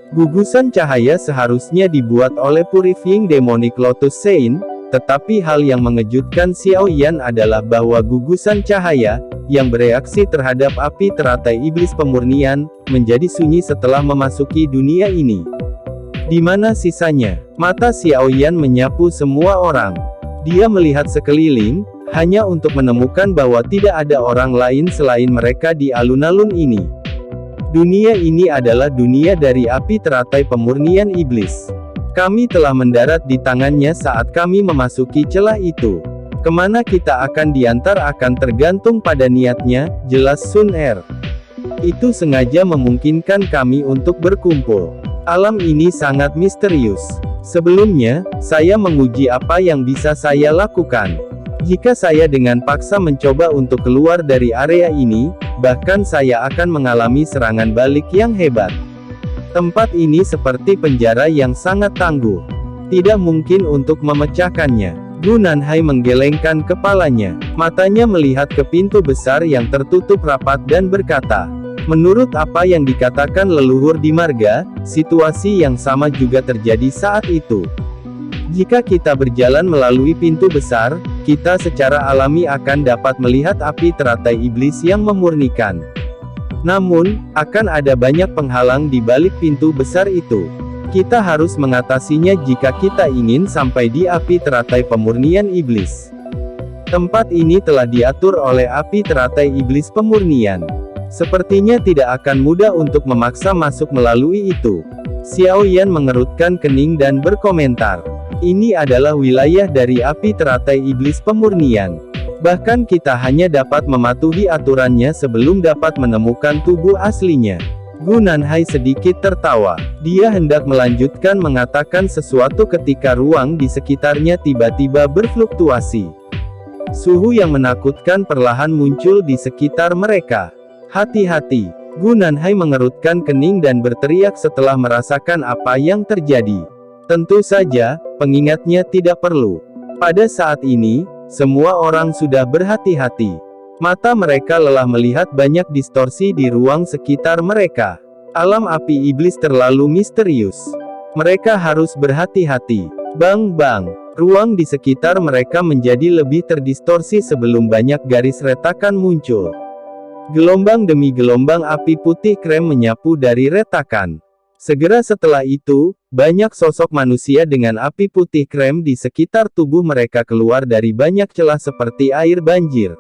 Gugusan cahaya seharusnya dibuat oleh Purifying Demonic Lotus Sein, tetapi hal yang mengejutkan Xiao Yan adalah bahwa gugusan cahaya, yang bereaksi terhadap api teratai iblis pemurnian, menjadi sunyi setelah memasuki dunia ini. Di mana sisanya? Mata Xiao Yan menyapu semua orang. Dia melihat sekeliling, hanya untuk menemukan bahwa tidak ada orang lain selain mereka di alun-alun ini. Dunia ini adalah dunia dari api teratai pemurnian iblis. Kami telah mendarat di tangannya saat kami memasuki celah itu. Kemana kita akan diantar akan tergantung pada niatnya, jelas Sun Er. Itu sengaja memungkinkan kami untuk berkumpul. Alam ini sangat misterius. Sebelumnya, saya menguji apa yang bisa saya lakukan. Jika saya dengan paksa mencoba untuk keluar dari area ini, bahkan saya akan mengalami serangan balik yang hebat. Tempat ini seperti penjara yang sangat tangguh. Tidak mungkin untuk memecahkannya. Gu Nanhai menggelengkan kepalanya. Matanya melihat ke pintu besar yang tertutup rapat dan berkata, "Menurut apa yang dikatakan leluhur di marga, situasi yang sama juga terjadi saat itu. Jika kita berjalan melalui pintu besar, kita secara alami akan dapat melihat api teratai iblis yang memurnikan. Namun, akan ada banyak penghalang di balik pintu besar itu. Kita harus mengatasinya jika kita ingin sampai di api teratai pemurnian iblis. Tempat ini telah diatur oleh api teratai iblis pemurnian. Sepertinya tidak akan mudah untuk memaksa masuk melalui itu." Xiao Yan mengerutkan kening dan berkomentar, Ini adalah wilayah dari api teratai iblis pemurnian. Bahkan kita hanya dapat mematuhi aturannya sebelum dapat menemukan tubuh aslinya. Gu Nanhai sedikit tertawa. Dia hendak melanjutkan mengatakan sesuatu ketika ruang di sekitarnya tiba-tiba berfluktuasi. Suhu yang menakutkan perlahan muncul di sekitar mereka. Hati-hati. Gu Nanhai mengerutkan kening dan berteriak setelah merasakan apa yang terjadi. Tentu saja, pengingatnya tidak perlu. Pada saat ini, semua orang sudah berhati-hati. Mata mereka lelah melihat banyak distorsi di ruang sekitar mereka. Alam api iblis terlalu misterius. Mereka harus berhati-hati. Bang-bang. Ruang di sekitar mereka menjadi lebih terdistorsi sebelum banyak garis retakan muncul. Gelombang demi gelombang api putih krem menyapu dari retakan. Segera setelah itu, banyak sosok manusia dengan api putih krem di sekitar tubuh mereka keluar dari banyak celah seperti air banjir.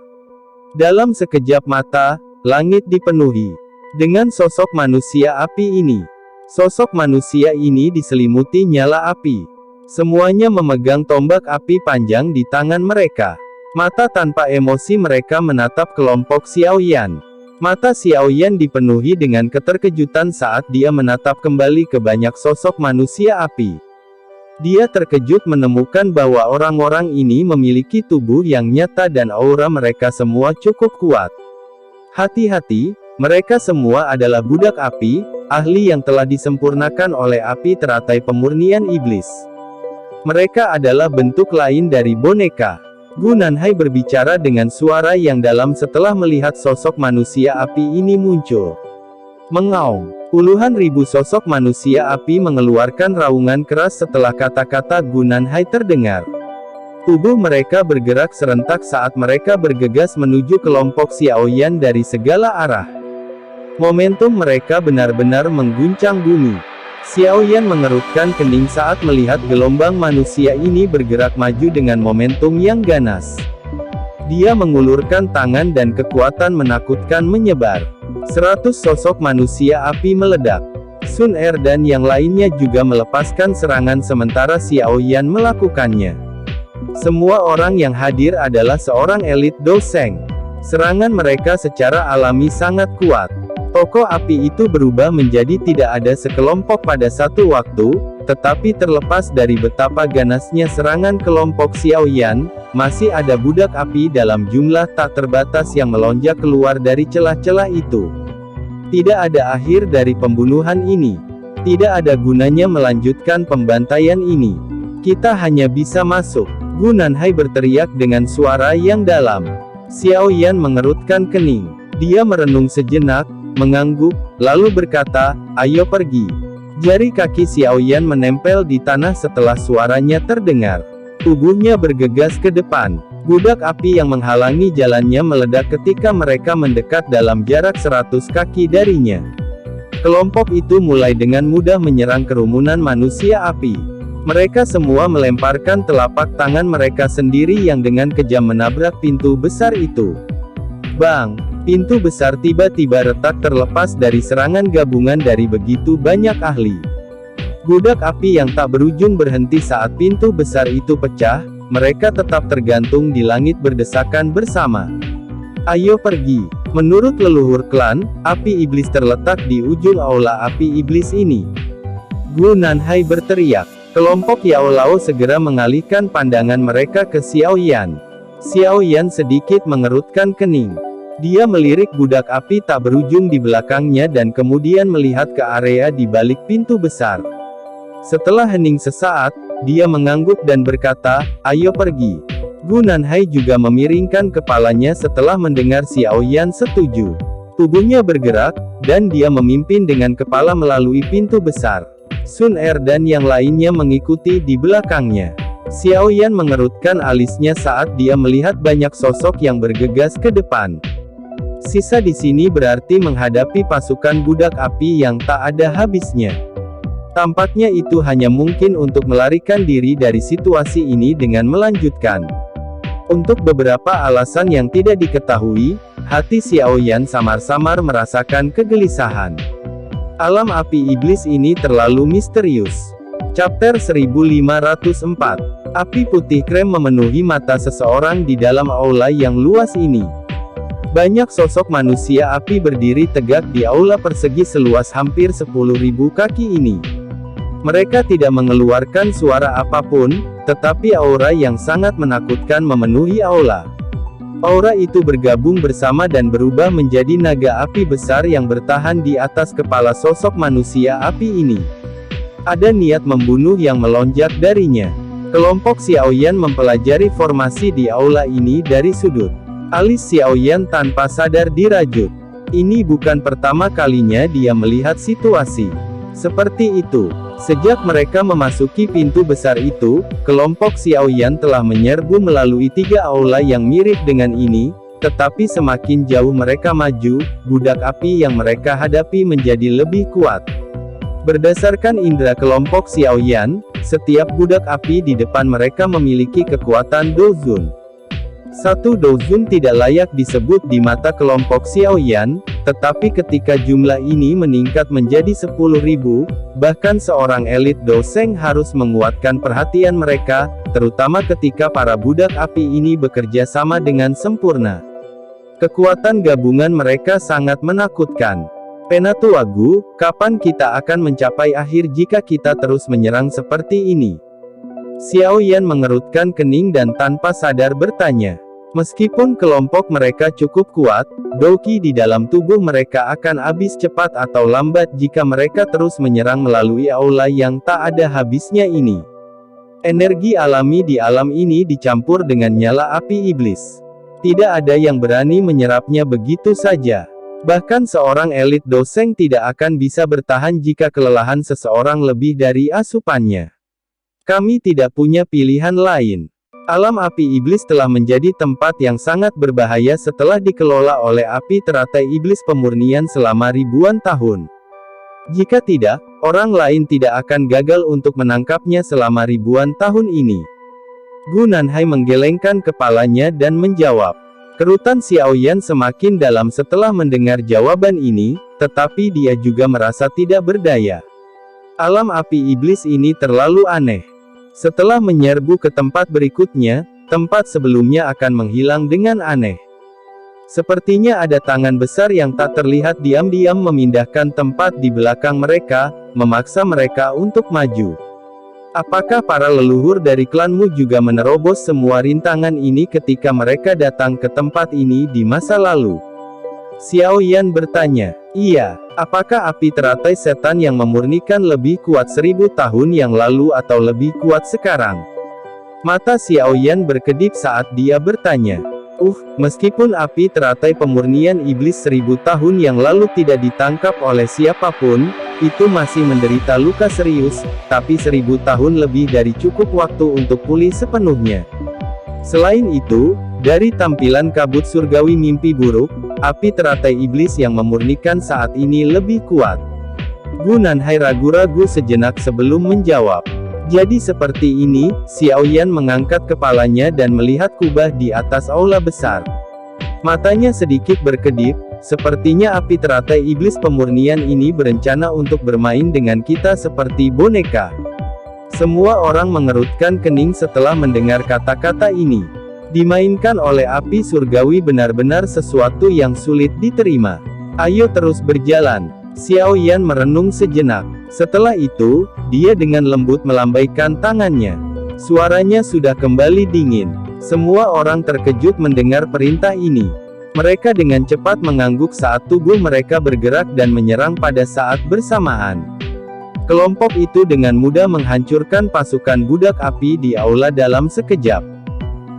Dalam sekejap mata, langit dipenuhi dengan sosok manusia api ini. Sosok manusia ini diselimuti nyala api. Semuanya memegang tombak api panjang di tangan mereka. Mata tanpa emosi mereka menatap kelompok Xiaoyan. Mata Xiaoyan dipenuhi dengan keterkejutan saat dia menatap kembali ke banyak sosok manusia api. Dia terkejut menemukan bahwa orang-orang ini memiliki tubuh yang nyata dan aura mereka semua cukup kuat. Hati-hati, mereka semua adalah budak api, ahli yang telah disempurnakan oleh api teratai pemurnian iblis. Mereka adalah bentuk lain dari boneka. Gu Nanhai berbicara dengan suara yang dalam setelah melihat sosok manusia api ini muncul. Mengaum. Puluhan ribu sosok manusia api mengeluarkan raungan keras setelah kata-kata Gu Nanhai terdengar. Tubuh mereka bergerak serentak saat mereka bergegas menuju kelompok Xiaoyan dari segala arah. Momentum mereka benar-benar mengguncang bumi. Xiaoyan mengerutkan kening saat melihat gelombang manusia ini bergerak maju dengan momentum yang ganas. Dia mengulurkan tangan dan kekuatan menakutkan menyebar. 100 sosok manusia api meledak. Sun Er dan yang lainnya juga melepaskan serangan sementara Xiaoyan melakukannya. Semua orang yang hadir adalah seorang elit Doseng. Serangan mereka secara alami sangat kuat. Tokoh api itu berubah menjadi tidak ada sekelompok pada satu waktu, tetapi terlepas dari betapa ganasnya serangan kelompok Xiaoyan, masih ada budak api dalam jumlah tak terbatas yang melonjak keluar dari celah-celah itu. Tidak ada akhir dari pembunuhan ini. Tidak ada gunanya melanjutkan pembantaian ini. Kita hanya bisa masuk. Gu Nanhai berteriak dengan suara yang dalam. Xiaoyan mengerutkan kening. Dia merenung sejenak, mengangguk, lalu berkata, "Ayo pergi." Jari kaki Xiaoyan menempel di tanah setelah suaranya terdengar. Tubuhnya bergegas ke depan. Budak api yang menghalangi jalannya meledak ketika mereka mendekat dalam jarak 100 kaki darinya. Kelompok itu mulai dengan mudah menyerang kerumunan manusia api. Mereka semua melemparkan telapak tangan mereka sendiri yang dengan kejam menabrak pintu besar itu. Bang! Pintu besar tiba-tiba retak terlepas dari serangan gabungan dari begitu banyak ahli. Budak api yang tak berujung berhenti saat pintu besar itu pecah, mereka tetap tergantung di langit berdesakan bersama. Ayo pergi. Menurut leluhur klan, api iblis terletak di ujung aula api iblis ini. Gu Nanhai berteriak. Kelompok Yao Lao segera mengalihkan pandangan mereka ke Xiaoyan. Xiaoyan sedikit mengerutkan kening. Dia melirik budak api tak berujung di belakangnya dan kemudian melihat ke area di balik pintu besar. Setelah hening sesaat, dia mengangguk dan berkata, "Ayo pergi." Gu Nanhai juga memiringkan kepalanya setelah mendengar Xiaoyan setuju. Tubuhnya bergerak, dan dia memimpin dengan kepala melalui pintu besar. Sun Er dan yang lainnya mengikuti di belakangnya. Xiaoyan mengerutkan alisnya saat dia melihat banyak sosok yang bergegas ke depan. Sisa di sini berarti menghadapi pasukan budak api yang tak ada habisnya. Tampaknya itu hanya mungkin untuk melarikan diri dari situasi ini dengan melanjutkan. Untuk beberapa alasan yang tidak diketahui, hati Xiaoyan samar-samar merasakan kegelisahan. Alam api iblis ini terlalu misterius. Chapter 1504. Api putih krem memenuhi mata seseorang di dalam aula yang luas ini. Banyak sosok manusia api berdiri tegak di aula persegi seluas hampir 10.000 kaki ini. Mereka tidak mengeluarkan suara apapun, tetapi aura yang sangat menakutkan memenuhi aula. Aura itu bergabung bersama dan berubah menjadi naga api besar yang bertahan di atas kepala sosok manusia api ini. Ada niat membunuh yang melonjak darinya. Kelompok Xiaoyan mempelajari formasi di aula ini dari sudut. Alis Xiaoyan tanpa sadar dirajut. Ini bukan pertama kalinya dia melihat situasi seperti itu. Sejak mereka memasuki pintu besar itu, kelompok Xiaoyan telah menyerbu melalui 3 aula yang mirip dengan ini, tetapi semakin jauh mereka maju, budak api yang mereka hadapi menjadi lebih kuat. Berdasarkan indera kelompok Xiaoyan, setiap budak api di depan mereka memiliki kekuatan dozun. Satu dozun tidak layak disebut di mata kelompok Xiaoyan, tetapi ketika jumlah ini meningkat menjadi 10.000, bahkan seorang elit doseng harus menguatkan perhatian mereka, terutama ketika para budak api ini bekerja sama dengan sempurna. Kekuatan gabungan mereka sangat menakutkan. Penatuagu, kapan kita akan mencapai akhir jika kita terus menyerang seperti ini? Xiaoyan mengerutkan kening dan tanpa sadar bertanya. Meskipun kelompok mereka cukup kuat, Doqi di dalam tubuh mereka akan habis cepat atau lambat jika mereka terus menyerang melalui aula yang tak ada habisnya ini. Energi alami di alam ini dicampur dengan nyala api iblis. Tidak ada yang berani menyerapnya begitu saja. Bahkan seorang elit doseng tidak akan bisa bertahan jika kelelahan seseorang lebih dari asupannya. Kami tidak punya pilihan lain. Alam api iblis telah menjadi tempat yang sangat berbahaya setelah dikelola oleh api teratai iblis pemurnian selama ribuan tahun. Jika tidak, orang lain tidak akan gagal untuk menangkapnya selama ribuan tahun ini. Gu Nanhai menggelengkan kepalanya dan menjawab. Kerutan Xiaoyan semakin dalam setelah mendengar jawaban ini, tetapi dia juga merasa tidak berdaya. Alam api iblis ini terlalu aneh. Setelah menyerbu ke tempat berikutnya, tempat sebelumnya akan menghilang dengan aneh. Sepertinya ada tangan besar yang tak terlihat diam-diam memindahkan tempat di belakang mereka, memaksa mereka untuk maju. Apakah para leluhur dari klanmu juga menerobos semua rintangan ini ketika mereka datang ke tempat ini di masa lalu? Xiaoyan bertanya. Iya, apakah api teratai setan yang memurnikan lebih kuat 1000 tahun yang lalu atau lebih kuat sekarang? Mata Xiaoyan berkedip saat dia bertanya. Meskipun api teratai pemurnian iblis 1000 tahun yang lalu tidak ditangkap oleh siapapun, itu masih menderita luka serius, tapi 1000 tahun lebih dari cukup waktu untuk pulih sepenuhnya. Selain itu, dari tampilan kabut surgawi mimpi buruk, api teratai iblis yang memurnikan saat ini lebih kuat. Gu Nanhai ragu-ragu sejenak sebelum menjawab. Jadi seperti ini, Xiaoyan mengangkat kepalanya dan melihat kubah di atas aula besar. Matanya sedikit berkedip, sepertinya api teratai iblis pemurnian ini berencana untuk bermain dengan kita seperti boneka. Semua orang mengerutkan kening setelah mendengar kata-kata ini. Dimainkan oleh api surgawi benar-benar sesuatu yang sulit diterima. Ayo terus berjalan. Xiaoyan merenung sejenak. Setelah itu, dia dengan lembut melambaikan tangannya. Suaranya sudah kembali dingin. Semua orang terkejut mendengar perintah ini. Mereka dengan cepat mengangguk saat tubuh mereka bergerak dan menyerang pada saat bersamaan. Kelompok itu dengan mudah menghancurkan pasukan budak api di aula dalam sekejap.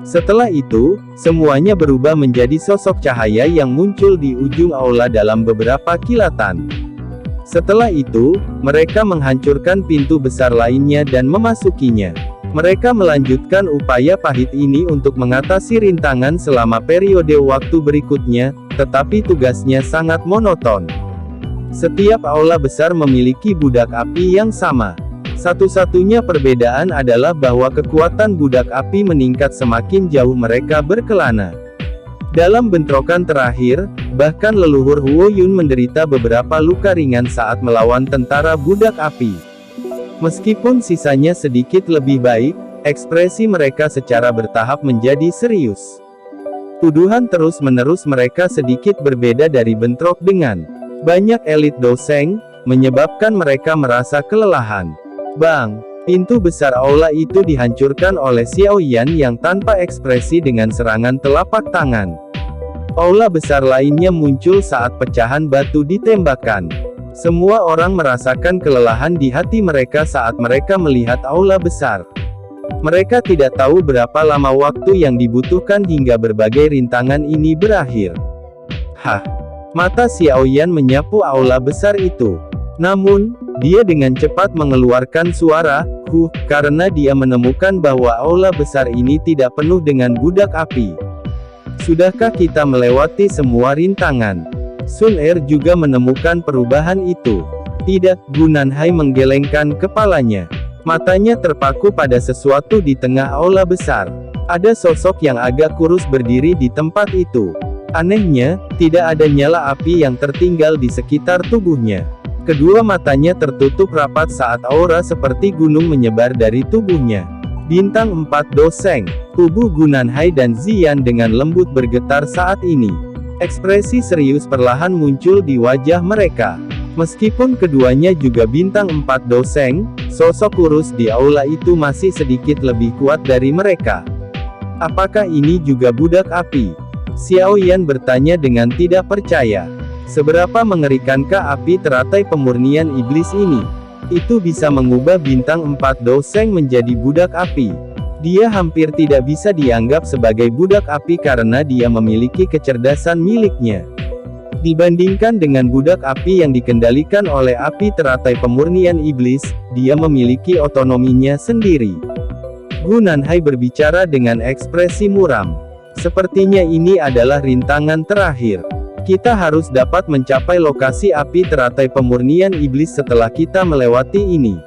Setelah itu, semuanya berubah menjadi sosok cahaya yang muncul di ujung aula dalam beberapa kilatan. Setelah itu, mereka menghancurkan pintu besar lainnya dan memasukinya. Mereka melanjutkan upaya pahit ini untuk mengatasi rintangan selama periode waktu berikutnya, tetapi tugasnya sangat monoton. Setiap aula besar memiliki budak api yang sama. Satu-satunya perbedaan adalah bahwa kekuatan budak api meningkat semakin jauh mereka berkelana. Dalam bentrokan terakhir, bahkan leluhur Huo Yun menderita beberapa luka ringan saat melawan tentara budak api. Meskipun sisanya sedikit lebih baik, ekspresi mereka secara bertahap menjadi serius. Tuduhan terus-menerus mereka sedikit berbeda dari bentrok dengan banyak elit doseng, menyebabkan mereka merasa kelelahan. Bang! Pintu besar aula itu dihancurkan oleh Xiao Yan yang tanpa ekspresi dengan serangan telapak tangan. Aula besar lainnya muncul saat pecahan batu ditembakkan. Semua orang merasakan kelelahan di hati mereka saat mereka melihat aula besar. Mereka tidak tahu berapa lama waktu yang dibutuhkan hingga berbagai rintangan ini berakhir. Hah! Mata Xiao Yan menyapu aula besar itu. Namun, dia dengan cepat mengeluarkan suara, karena dia menemukan bahwa aula besar ini tidak penuh dengan budak api. Sudahkah kita melewati semua rintangan? Sun Er juga menemukan perubahan itu. Tidak, Gu Nanhai menggelengkan kepalanya. Matanya terpaku pada sesuatu di tengah aula besar. Ada sosok yang agak kurus berdiri di tempat itu. Anehnya, tidak ada nyala api yang tertinggal di sekitar tubuhnya. Kedua matanya tertutup rapat saat aura seperti gunung menyebar dari tubuhnya. Bintang 4 doseng. Tubuh Gu Nanhai dan Ziyan dengan lembut bergetar saat ini. Ekspresi serius perlahan muncul di wajah mereka. Meskipun keduanya juga bintang 4 doseng, sosok kurus di aula itu masih sedikit lebih kuat dari mereka. Apakah ini juga budak api? Xiao Yan bertanya dengan tidak percaya. Seberapa mengerikankah api teratai pemurnian iblis ini? Itu bisa mengubah bintang 4 doseng menjadi budak api. Dia hampir tidak bisa dianggap sebagai budak api karena dia memiliki kecerdasan miliknya. Dibandingkan dengan budak api yang dikendalikan oleh api teratai pemurnian iblis, dia memiliki otonominya sendiri. Gu Nanhai berbicara dengan ekspresi muram. Sepertinya ini adalah rintangan terakhir. Kita harus dapat mencapai lokasi api teratai pemurnian iblis setelah kita melewati ini.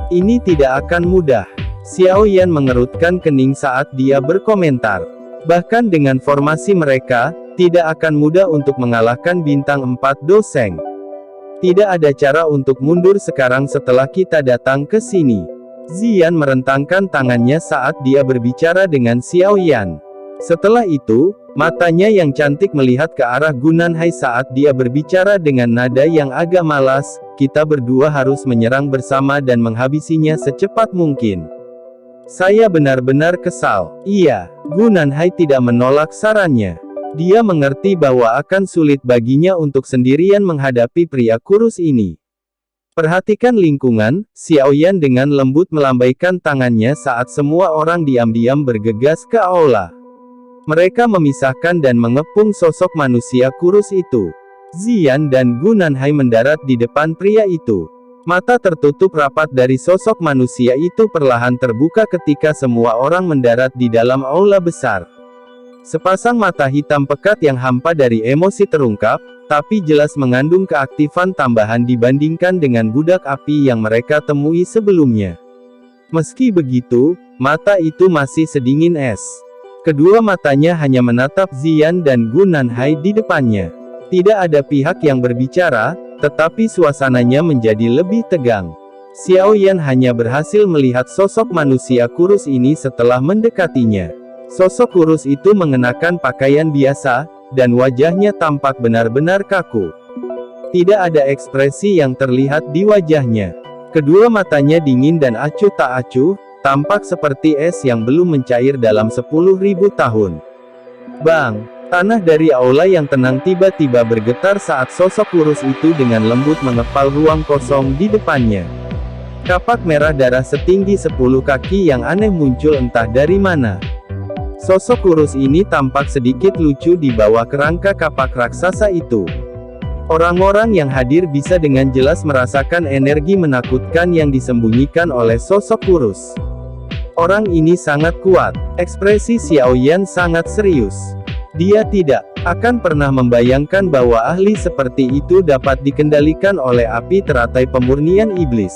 Ini tidak akan mudah. Xiao Yan mengerutkan kening saat dia berkomentar. Bahkan dengan formasi mereka, tidak akan mudah untuk mengalahkan bintang 4 doseng. Tidak ada cara untuk mundur sekarang setelah kita datang ke sini. Ziyan merentangkan tangannya saat dia berbicara dengan Xiao Yan. Setelah itu, matanya yang cantik melihat ke arah Gu Nanhai saat dia berbicara dengan nada yang agak malas, kita berdua harus menyerang bersama dan menghabisinya secepat mungkin. Saya benar-benar kesal. Iya, Gu Nanhai tidak menolak sarannya. Dia mengerti bahwa akan sulit baginya untuk sendirian menghadapi pria kurus ini. Perhatikan lingkungan, Xiao Yan dengan lembut melambaikan tangannya saat semua orang diam-diam bergegas ke aula. Mereka memisahkan dan mengepung sosok manusia kurus itu. Ziyan dan Gu Nanhai mendarat di depan pria itu. Mata tertutup rapat dari sosok manusia itu perlahan terbuka ketika semua orang mendarat di dalam aula besar. Sepasang mata hitam pekat yang hampa dari emosi terungkap, tapi jelas mengandung keaktifan tambahan dibandingkan dengan budak api yang mereka temui sebelumnya. Meski begitu, mata itu masih sedingin es. Kedua matanya hanya menatap Ziyan dan Gu Nanhai di depannya. Tidak ada pihak yang berbicara, tetapi suasananya menjadi lebih tegang. Xiao Yan hanya berhasil melihat sosok manusia kurus ini setelah mendekatinya. Sosok kurus itu mengenakan pakaian biasa, dan wajahnya tampak benar-benar kaku. Tidak ada ekspresi yang terlihat di wajahnya. Kedua matanya dingin dan acuh tak acuh, tampak seperti es yang belum mencair dalam 10.000 tahun. Bang! Tanah dari aula yang tenang tiba-tiba bergetar saat sosok kurus itu dengan lembut mengepal ruang kosong di depannya. Kapak merah darah setinggi 10 kaki yang aneh muncul entah dari mana. Sosok kurus ini tampak sedikit lucu di bawah kerangka kapak raksasa itu. Orang-orang yang hadir bisa dengan jelas merasakan energi menakutkan yang disembunyikan oleh sosok kurus. Orang ini sangat kuat. Ekspresi Xiao Yan sangat serius. Dia tidak akan pernah membayangkan bahwa ahli seperti itu dapat dikendalikan oleh api teratai pemurnian iblis.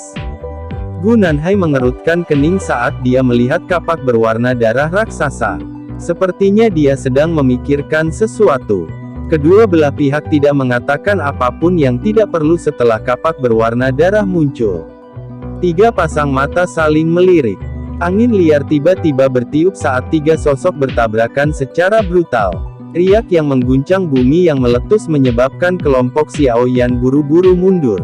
Gu Nanhai mengerutkan kening saat dia melihat kapak berwarna darah raksasa. Sepertinya dia sedang memikirkan sesuatu. Kedua belah pihak tidak mengatakan apapun yang tidak perlu setelah kapak berwarna darah muncul. Tiga pasang mata saling melirik. Angin liar tiba-tiba bertiup saat tiga sosok bertabrakan secara brutal. Riak yang mengguncang bumi yang meletus menyebabkan kelompok Xiaoyan buru-buru mundur.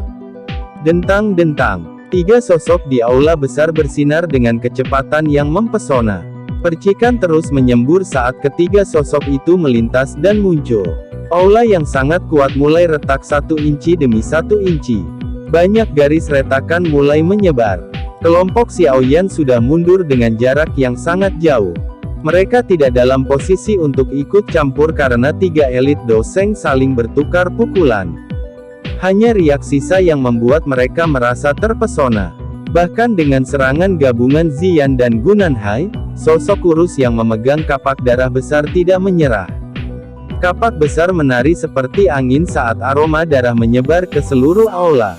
Dentang-dentang. Tiga sosok di aula besar bersinar dengan kecepatan yang mempesona. Percikan terus menyembur saat ketiga sosok itu melintas dan muncul. Aula yang sangat kuat mulai retak 1 inci demi 1 inci. Banyak garis retakan mulai menyebar. Kelompok Xiaoyan sudah mundur dengan jarak yang sangat jauh. Mereka tidak dalam posisi untuk ikut campur karena tiga elit Doseng saling bertukar pukulan. Hanya riak sisa yang membuat mereka merasa terpesona. Bahkan dengan serangan gabungan Ziyan dan Gunanhai, sosok kurus yang memegang kapak darah besar tidak menyerah. Kapak besar menari seperti angin saat aroma darah menyebar ke seluruh aula.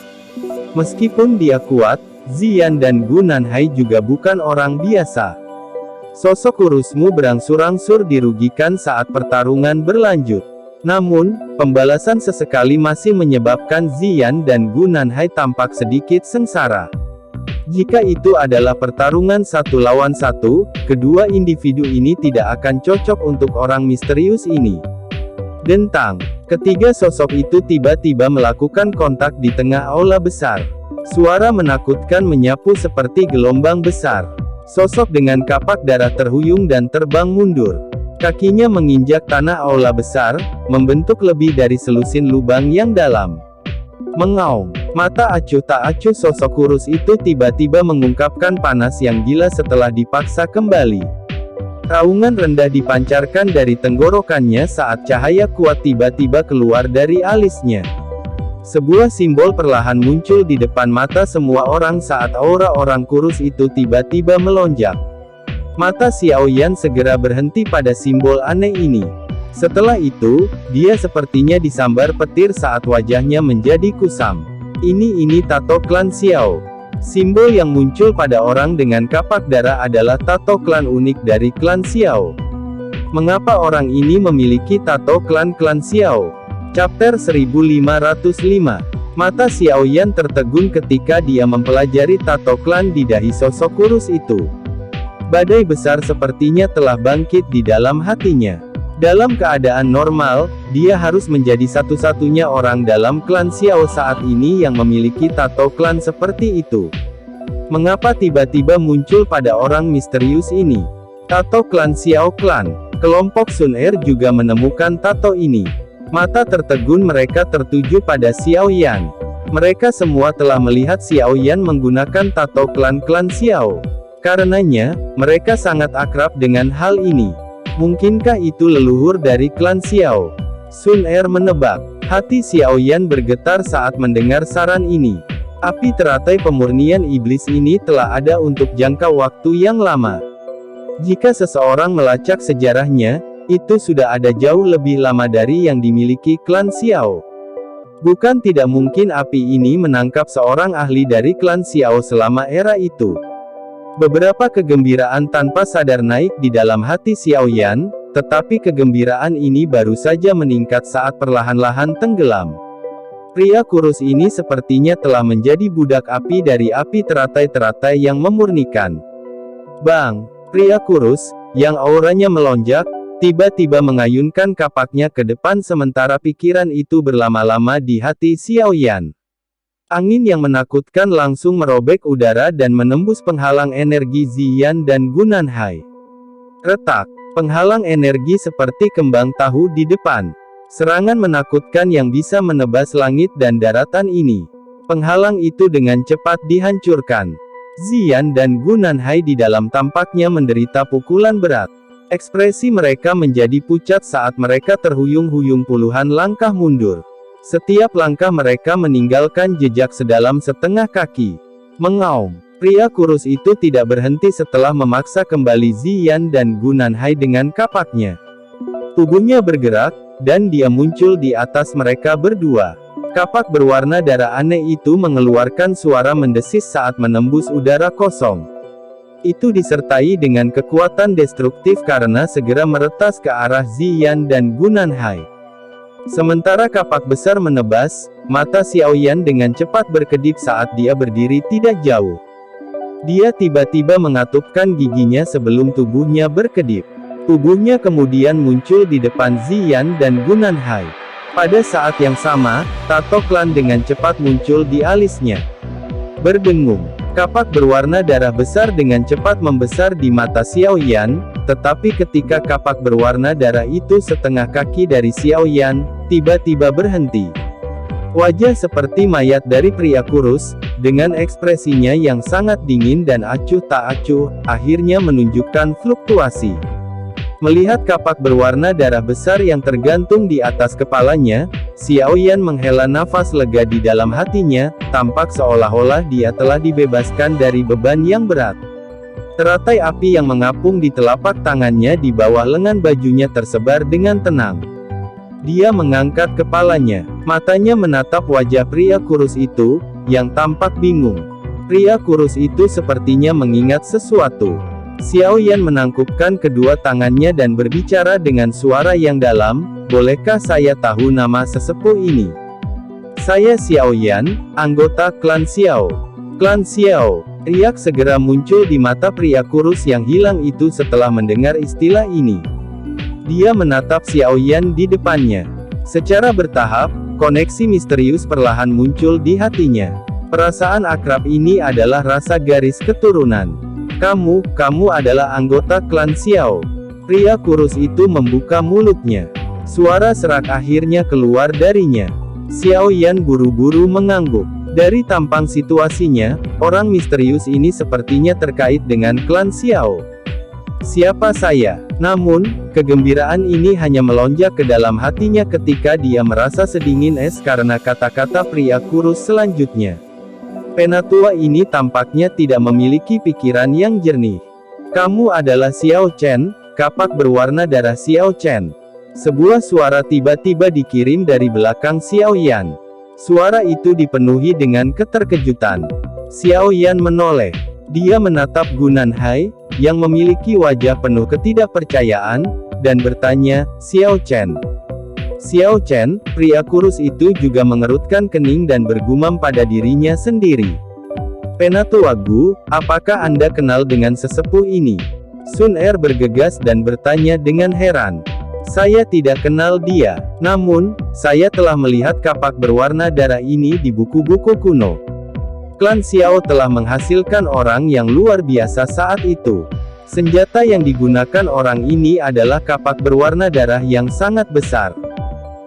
Meskipun dia kuat, Ziyan dan Gunanhai juga bukan orang biasa. Sosok kurusmu berangsur-angsur dirugikan saat pertarungan berlanjut. Namun, pembalasan sesekali masih menyebabkan Ziyan dan Gunanhai tampak sedikit sengsara. Jika itu adalah pertarungan 1 lawan 1, kedua individu ini tidak akan cocok untuk orang misterius ini. Dentang. Ketiga sosok itu tiba-tiba melakukan kontak di tengah aula besar. Suara menakutkan menyapu seperti gelombang besar. Sosok dengan kapak darah terhuyung dan terbang mundur. Kakinya menginjak tanah aula besar, membentuk lebih dari selusin lubang yang dalam. Mengaum. Mata acuh tak acuh sosok kurus itu tiba-tiba mengungkapkan panas yang gila setelah dipaksa kembali. Raungan rendah dipancarkan dari tenggorokannya saat cahaya kuat tiba-tiba keluar dari alisnya. Sebuah simbol perlahan muncul di depan mata semua orang saat aura orang kurus itu tiba-tiba melonjak. Mata Xiaoyan segera berhenti pada simbol aneh ini. Setelah itu, dia sepertinya disambar petir saat wajahnya menjadi kusam. Ini tato klan Xiao. Simbol yang muncul pada orang dengan kapak darah adalah tato klan unik dari klan Xiao. Mengapa orang ini memiliki tato klan-klan Xiao? Chapter 1505. Mata Xiaoyan tertegun ketika dia mempelajari tato klan di dahi sosok kurus itu. Badai besar sepertinya telah bangkit di dalam hatinya. Dalam keadaan normal, dia harus menjadi satu-satunya orang dalam klan Xiao saat ini yang memiliki tato klan seperti itu. Mengapa tiba-tiba muncul pada orang misterius ini? Tato klan Xiao klan. Kelompok Sun Er juga menemukan tato ini. Mata tertegun mereka tertuju pada Xiaoyan. Mereka semua telah melihat Xiaoyan menggunakan tato klan-klan Xiao. Karenanya, mereka sangat akrab dengan hal ini. Mungkinkah itu leluhur dari klan Xiao? Sun Er menebak. Hati Xiaoyan bergetar saat mendengar saran ini. Api teratai pemurnian iblis ini telah ada untuk jangka waktu yang lama. Jika seseorang melacak sejarahnya, itu sudah ada jauh lebih lama dari yang dimiliki klan Xiao. Bukan tidak mungkin api ini menangkap seorang ahli dari klan Xiao selama era itu. Beberapa kegembiraan tanpa sadar naik di dalam hati Xiaoyan, tetapi kegembiraan ini baru saja meningkat saat perlahan-lahan tenggelam. Pria kurus ini sepertinya telah menjadi budak api dari api teratai-teratai yang memurnikan. Bang! Pria kurus, yang auranya melonjak, tiba-tiba mengayunkan kapaknya ke depan sementara pikiran itu berlama-lama di hati Xiaoyan. Angin yang menakutkan langsung merobek udara dan menembus penghalang energi Ziyan dan Gunanhai. Retak. Penghalang energi seperti kembang tahu di depan. Serangan menakutkan yang bisa menebas langit dan daratan ini. Penghalang itu dengan cepat dihancurkan. Ziyan dan Gunanhai di dalam tampaknya menderita pukulan berat. Ekspresi mereka menjadi pucat saat mereka terhuyung-huyung puluhan langkah mundur. Setiap langkah mereka meninggalkan jejak sedalam setengah kaki. Mengaum. Pria kurus itu tidak berhenti setelah memaksa kembali Ziyan dan Gunanhai dengan kapaknya. Tubuhnya bergerak, dan dia muncul di atas mereka berdua. Kapak berwarna darah aneh itu mengeluarkan suara mendesis saat menembus udara kosong. Itu disertai dengan kekuatan destruktif karena segera meretas ke arah Ziyan dan Gunanhai. Sementara kapak besar menebas, mata Xiaoyan dengan cepat berkedip saat dia berdiri tidak jauh. Dia tiba-tiba mengatupkan giginya sebelum tubuhnya berkedip. Tubuhnya kemudian muncul di depan Ziyan dan Gunanhai. Pada saat yang sama, tato klan dengan cepat muncul di alisnya. Berdengung, kapak berwarna darah besar dengan cepat membesar di mata Xiaoyan, tetapi ketika kapak berwarna darah itu setengah kaki dari Xiaoyan, tiba-tiba berhenti. Wajah seperti mayat dari pria kurus, dengan ekspresinya yang sangat dingin dan acuh tak acuh, akhirnya menunjukkan fluktuasi. Melihat kapak berwarna darah besar yang tergantung di atas kepalanya, Xiaoyan menghela nafas lega di dalam hatinya, tampak seolah-olah dia telah dibebaskan dari beban yang berat. Teratai api yang mengapung di telapak tangannya di bawah lengan bajunya tersebar dengan tenang. Dia mengangkat kepalanya, matanya menatap wajah pria kurus itu, yang tampak bingung. Pria kurus itu sepertinya mengingat sesuatu. Xiaoyan menangkupkan kedua tangannya dan berbicara dengan suara yang dalam, "Bolehkah saya tahu nama sesepuh ini?" "Saya Xiaoyan, anggota klan Xiao." "Klan Xiao." Riak segera muncul di mata pria kurus yang hilang itu setelah mendengar istilah ini. Dia menatap Xiaoyan di depannya. Secara bertahap, koneksi misterius perlahan muncul di hatinya. Perasaan akrab ini adalah rasa garis keturunan. Kamu adalah anggota klan Xiao." Pria kurus itu membuka mulutnya. Suara serak akhirnya keluar darinya. Xiaoyan buru-buru mengangguk. Dari tampang situasinya, orang misterius ini sepertinya terkait dengan klan Xiao. "Siapa saya?" Namun, kegembiraan ini hanya melonjak ke dalam hatinya ketika dia merasa sedingin es karena kata-kata pria kurus selanjutnya. Penatua ini tampaknya tidak memiliki pikiran yang jernih. "Kamu adalah Xiao Chen, kapak berwarna darah Xiao Chen." Sebuah suara tiba-tiba dikirim dari belakang Xiaoyan. Suara itu dipenuhi dengan keterkejutan. Xiaoyan menoleh. Dia menatap Gunanhai, yang memiliki wajah penuh ketidakpercayaan, dan bertanya, "Xiao Chen?" Xiao Chen, pria kurus itu juga mengerutkan kening dan bergumam pada dirinya sendiri. "Penatua Gu, apakah Anda kenal dengan sesepuh ini?" Sun Er bergegas dan bertanya dengan heran. "Saya tidak kenal dia, namun, saya telah melihat kapak berwarna darah ini di buku-buku kuno. Klan Xiao telah menghasilkan orang yang luar biasa saat itu. Senjata yang digunakan orang ini adalah kapak berwarna darah yang sangat besar.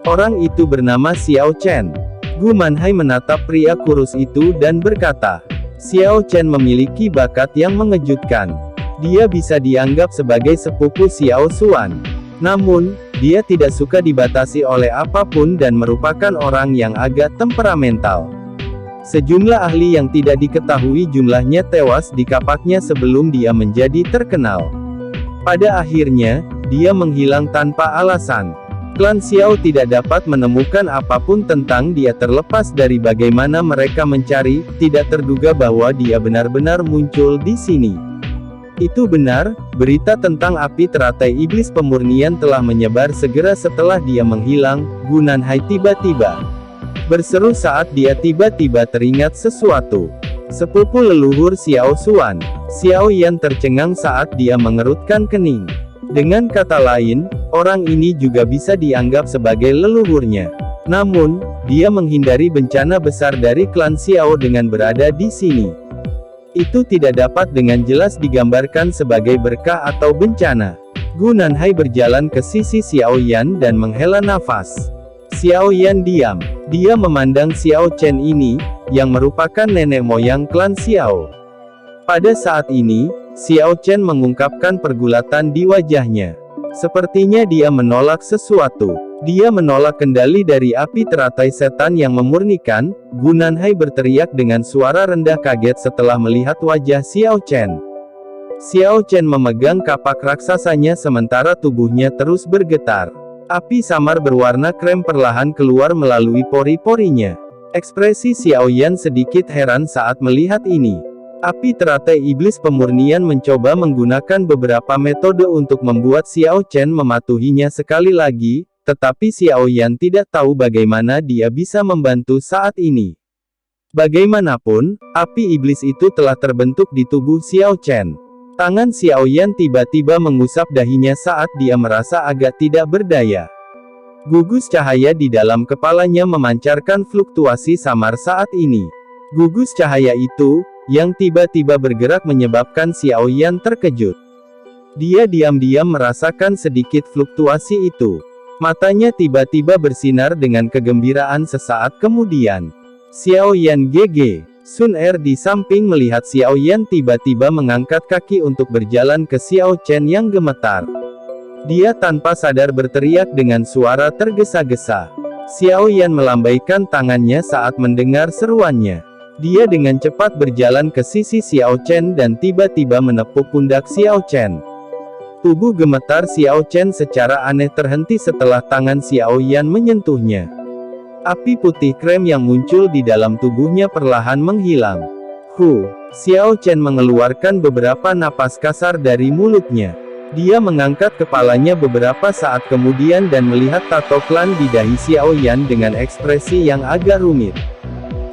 Orang itu bernama Xiao Chen." Gu Manhai menatap pria kurus itu dan berkata, "Xiao Chen memiliki bakat yang mengejutkan. Dia bisa dianggap sebagai sepupu Xiao Xuan. Namun, dia tidak suka dibatasi oleh apapun dan merupakan orang yang agak temperamental. Sejumlah ahli yang tidak diketahui jumlahnya tewas di kapaknya sebelum dia menjadi terkenal. Pada akhirnya, dia menghilang tanpa alasan. Klan Xiao tidak dapat menemukan apapun tentang dia terlepas dari bagaimana mereka mencari, tidak terduga bahwa dia benar-benar muncul di sini." "Itu benar, berita tentang api teratai iblis pemurnian telah menyebar segera setelah dia menghilang," Gunanhai tiba-tiba berseru saat dia tiba-tiba teringat sesuatu. "Sepupu leluhur Xiao Xuan." Xiaoyan tercengang saat dia mengerutkan kening. Dengan kata lain, orang ini juga bisa dianggap sebagai leluhurnya. Namun, dia menghindari bencana besar dari klan Xiao dengan berada di sini. Itu tidak dapat dengan jelas digambarkan sebagai berkah atau bencana. Gunanhai berjalan ke sisi Xiaoyan dan menghela nafas. Xiaoyan diam. Dia memandang Xiao Chen ini, yang merupakan nenek moyang klan Xiao. Pada saat ini, Xiao Chen mengungkapkan pergulatan di wajahnya. Sepertinya dia menolak sesuatu. Dia menolak kendali dari api teratai setan yang memurnikan. Gunanhai berteriak dengan suara rendah kaget setelah melihat wajah Xiao Chen. Xiao Chen memegang kapak raksasanya sementara tubuhnya terus bergetar. Api samar berwarna krem perlahan keluar melalui pori-porinya. Ekspresi Xiaoyan sedikit heran saat melihat ini. Api teratai iblis pemurnian mencoba menggunakan beberapa metode untuk membuat Xiao Chen mematuhinya sekali lagi, tetapi Xiaoyan tidak tahu bagaimana dia bisa membantu saat ini. Bagaimanapun, api iblis itu telah terbentuk di tubuh Xiao Chen. Tangan Xiao Yan tiba-tiba mengusap dahinya saat dia merasa agak tidak berdaya. Gugus cahaya di dalam kepalanya memancarkan fluktuasi samar saat ini. Gugus cahaya itu, yang tiba-tiba bergerak menyebabkan Xiao Yan terkejut. Dia diam-diam merasakan sedikit fluktuasi itu. Matanya tiba-tiba bersinar dengan kegembiraan sesaat kemudian. Xiao Yan GG. Sun Er di samping melihat Xiao Yan tiba-tiba mengangkat kaki untuk berjalan ke Xiao Chen yang gemetar. Dia tanpa sadar berteriak dengan suara tergesa-gesa. Xiao Yan melambaikan tangannya saat mendengar seruannya. Dia dengan cepat berjalan ke sisi Xiao Chen dan tiba-tiba menepuk pundak Xiao Chen. Tubuh gemetar Xiao Chen secara aneh terhenti setelah tangan Xiao Yan menyentuhnya. Api putih krem yang muncul di dalam tubuhnya perlahan menghilang. Xiao Chen mengeluarkan beberapa napas kasar dari mulutnya. Dia mengangkat kepalanya beberapa saat kemudian dan melihat tato klan di dahi Xiao Yan dengan ekspresi yang agak rumit.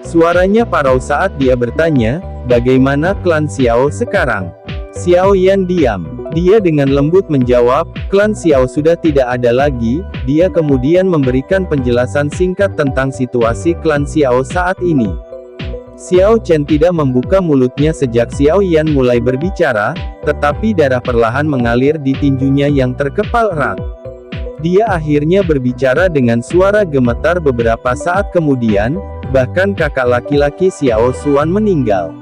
Suaranya parau saat dia bertanya, "Bagaimana klan Xiao sekarang?" Xiao Yan diam. Dia dengan lembut menjawab, "Klan Xiao sudah tidak ada lagi." Dia kemudian memberikan penjelasan singkat tentang situasi klan Xiao saat ini. Xiao Chen tidak membuka mulutnya sejak Xiao Yan mulai berbicara, tetapi darah perlahan mengalir di tinjunya yang terkepal erat. Dia akhirnya berbicara dengan suara gemetar beberapa saat kemudian, bahkan kakak laki-laki Xiao Xuan meninggal.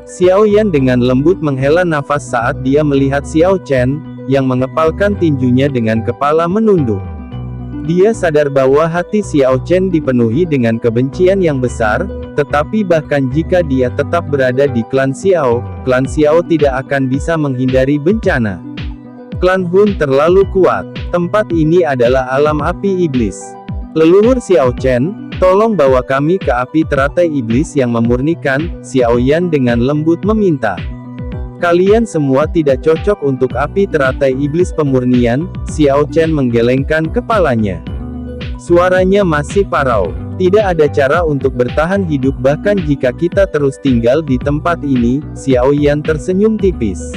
Xiao Yan dengan lembut menghela nafas saat dia melihat Xiao Chen, yang mengepalkan tinjunya dengan kepala menunduk. Dia sadar bahwa hati Xiao Chen dipenuhi dengan kebencian yang besar, tetapi bahkan jika dia tetap berada di klan Xiao tidak akan bisa menghindari bencana. Klan Hun terlalu kuat. Tempat ini adalah alam api iblis. Leluhur Xiao Chen, tolong bawa kami ke api teratai iblis yang memurnikan, Xiao Yan dengan lembut meminta. Kalian semua tidak cocok untuk api teratai iblis pemurnian, Xiao Chen menggelengkan kepalanya. Suaranya masih parau. Tidak ada cara untuk bertahan hidup bahkan jika kita terus tinggal di tempat ini, Xiao Yan tersenyum tipis.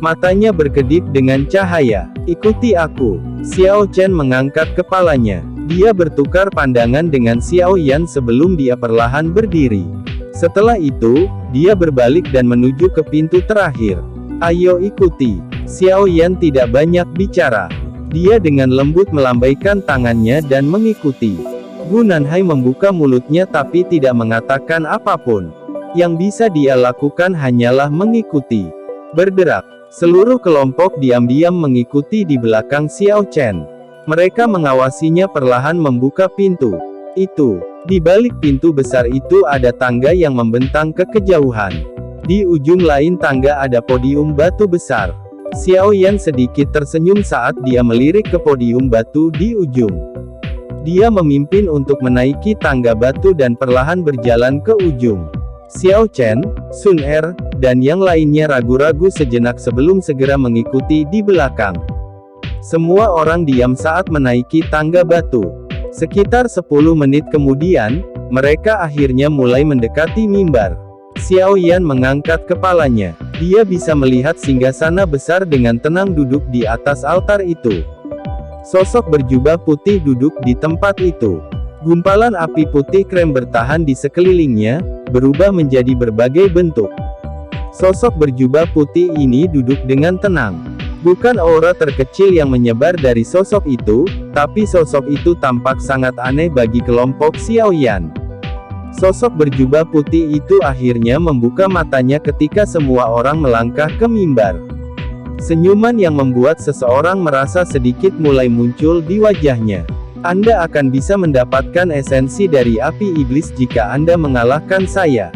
Matanya berkedip dengan cahaya. Ikuti aku. Xiao Chen mengangkat kepalanya. Dia bertukar pandangan dengan Xiao Yan sebelum dia perlahan berdiri. Setelah itu, dia berbalik dan menuju ke pintu terakhir. Ayo ikuti. Xiao Yan tidak banyak bicara. Dia dengan lembut melambaikan tangannya dan mengikuti. Gu Nanhai membuka mulutnya tapi tidak mengatakan apapun. Yang bisa dia lakukan hanyalah mengikuti. Bergerak. Seluruh kelompok diam-diam mengikuti di belakang Xiao Chen. Mereka mengawasinya perlahan membuka pintu. Di balik pintu besar itu ada tangga yang membentang ke kejauhan. Di ujung lain tangga ada podium batu besar. Xiao Yan sedikit tersenyum saat dia melirik ke podium batu di ujung. Dia memimpin untuk menaiki tangga batu dan perlahan berjalan ke ujung. Xiao Chen, Sun Er, dan yang lainnya ragu-ragu sejenak sebelum segera mengikuti di belakang. Semua orang diam saat menaiki tangga batu. Sekitar 10 menit kemudian, mereka akhirnya mulai mendekati mimbar. Xiao Yan mengangkat kepalanya. Dia bisa melihat singgasana besar dengan tenang duduk di atas altar itu. Sosok berjubah putih duduk di tempat itu. Gumpalan api putih krem bertahan di sekelilingnya, berubah menjadi berbagai bentuk. Sosok berjubah putih ini duduk dengan tenang. Bukan aura terkecil yang menyebar dari sosok itu, tapi sosok itu tampak sangat aneh bagi kelompok Xiao Yan. Sosok berjubah putih itu akhirnya membuka matanya ketika semua orang melangkah ke mimbar. Senyuman yang membuat seseorang merasa sedikit mulai muncul di wajahnya. Anda akan bisa mendapatkan esensi dari api iblis jika Anda mengalahkan saya.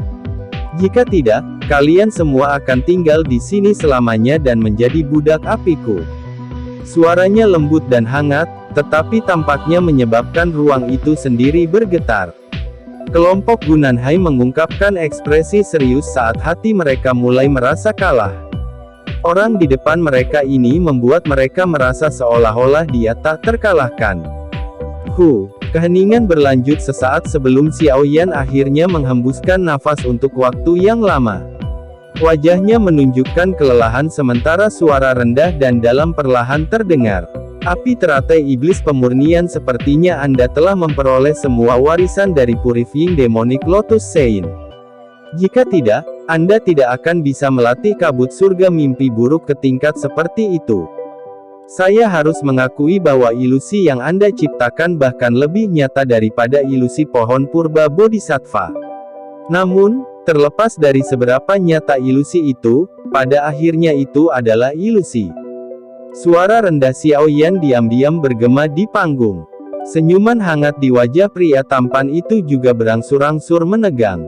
Jika tidak, kalian semua akan tinggal di sini selamanya dan menjadi budak apiku. Suaranya lembut dan hangat, tetapi tampaknya menyebabkan ruang itu sendiri bergetar. Kelompok Gu Nanhai mengungkapkan ekspresi serius saat hati mereka mulai merasa kalah. Orang di depan mereka ini membuat mereka merasa seolah-olah dia tak terkalahkan. Keheningan berlanjut sesaat sebelum Xiao Yan akhirnya menghembuskan nafas untuk waktu yang lama. Wajahnya menunjukkan kelelahan sementara suara rendah dan dalam perlahan terdengar. Api teratai iblis pemurnian, sepertinya Anda telah memperoleh semua warisan dari Purifying Demonic Lotus Sein. Jika tidak, Anda tidak akan bisa melatih kabut surga mimpi buruk ke tingkat seperti itu. Saya harus mengakui bahwa ilusi yang Anda ciptakan bahkan lebih nyata daripada ilusi pohon purba bodhisattva. Namun, terlepas dari seberapa nyata ilusi itu, pada akhirnya itu adalah ilusi. Suara rendah Xiao Yan diam-diam bergema di panggung. Senyuman hangat di wajah pria tampan itu juga berangsur-angsur menegang.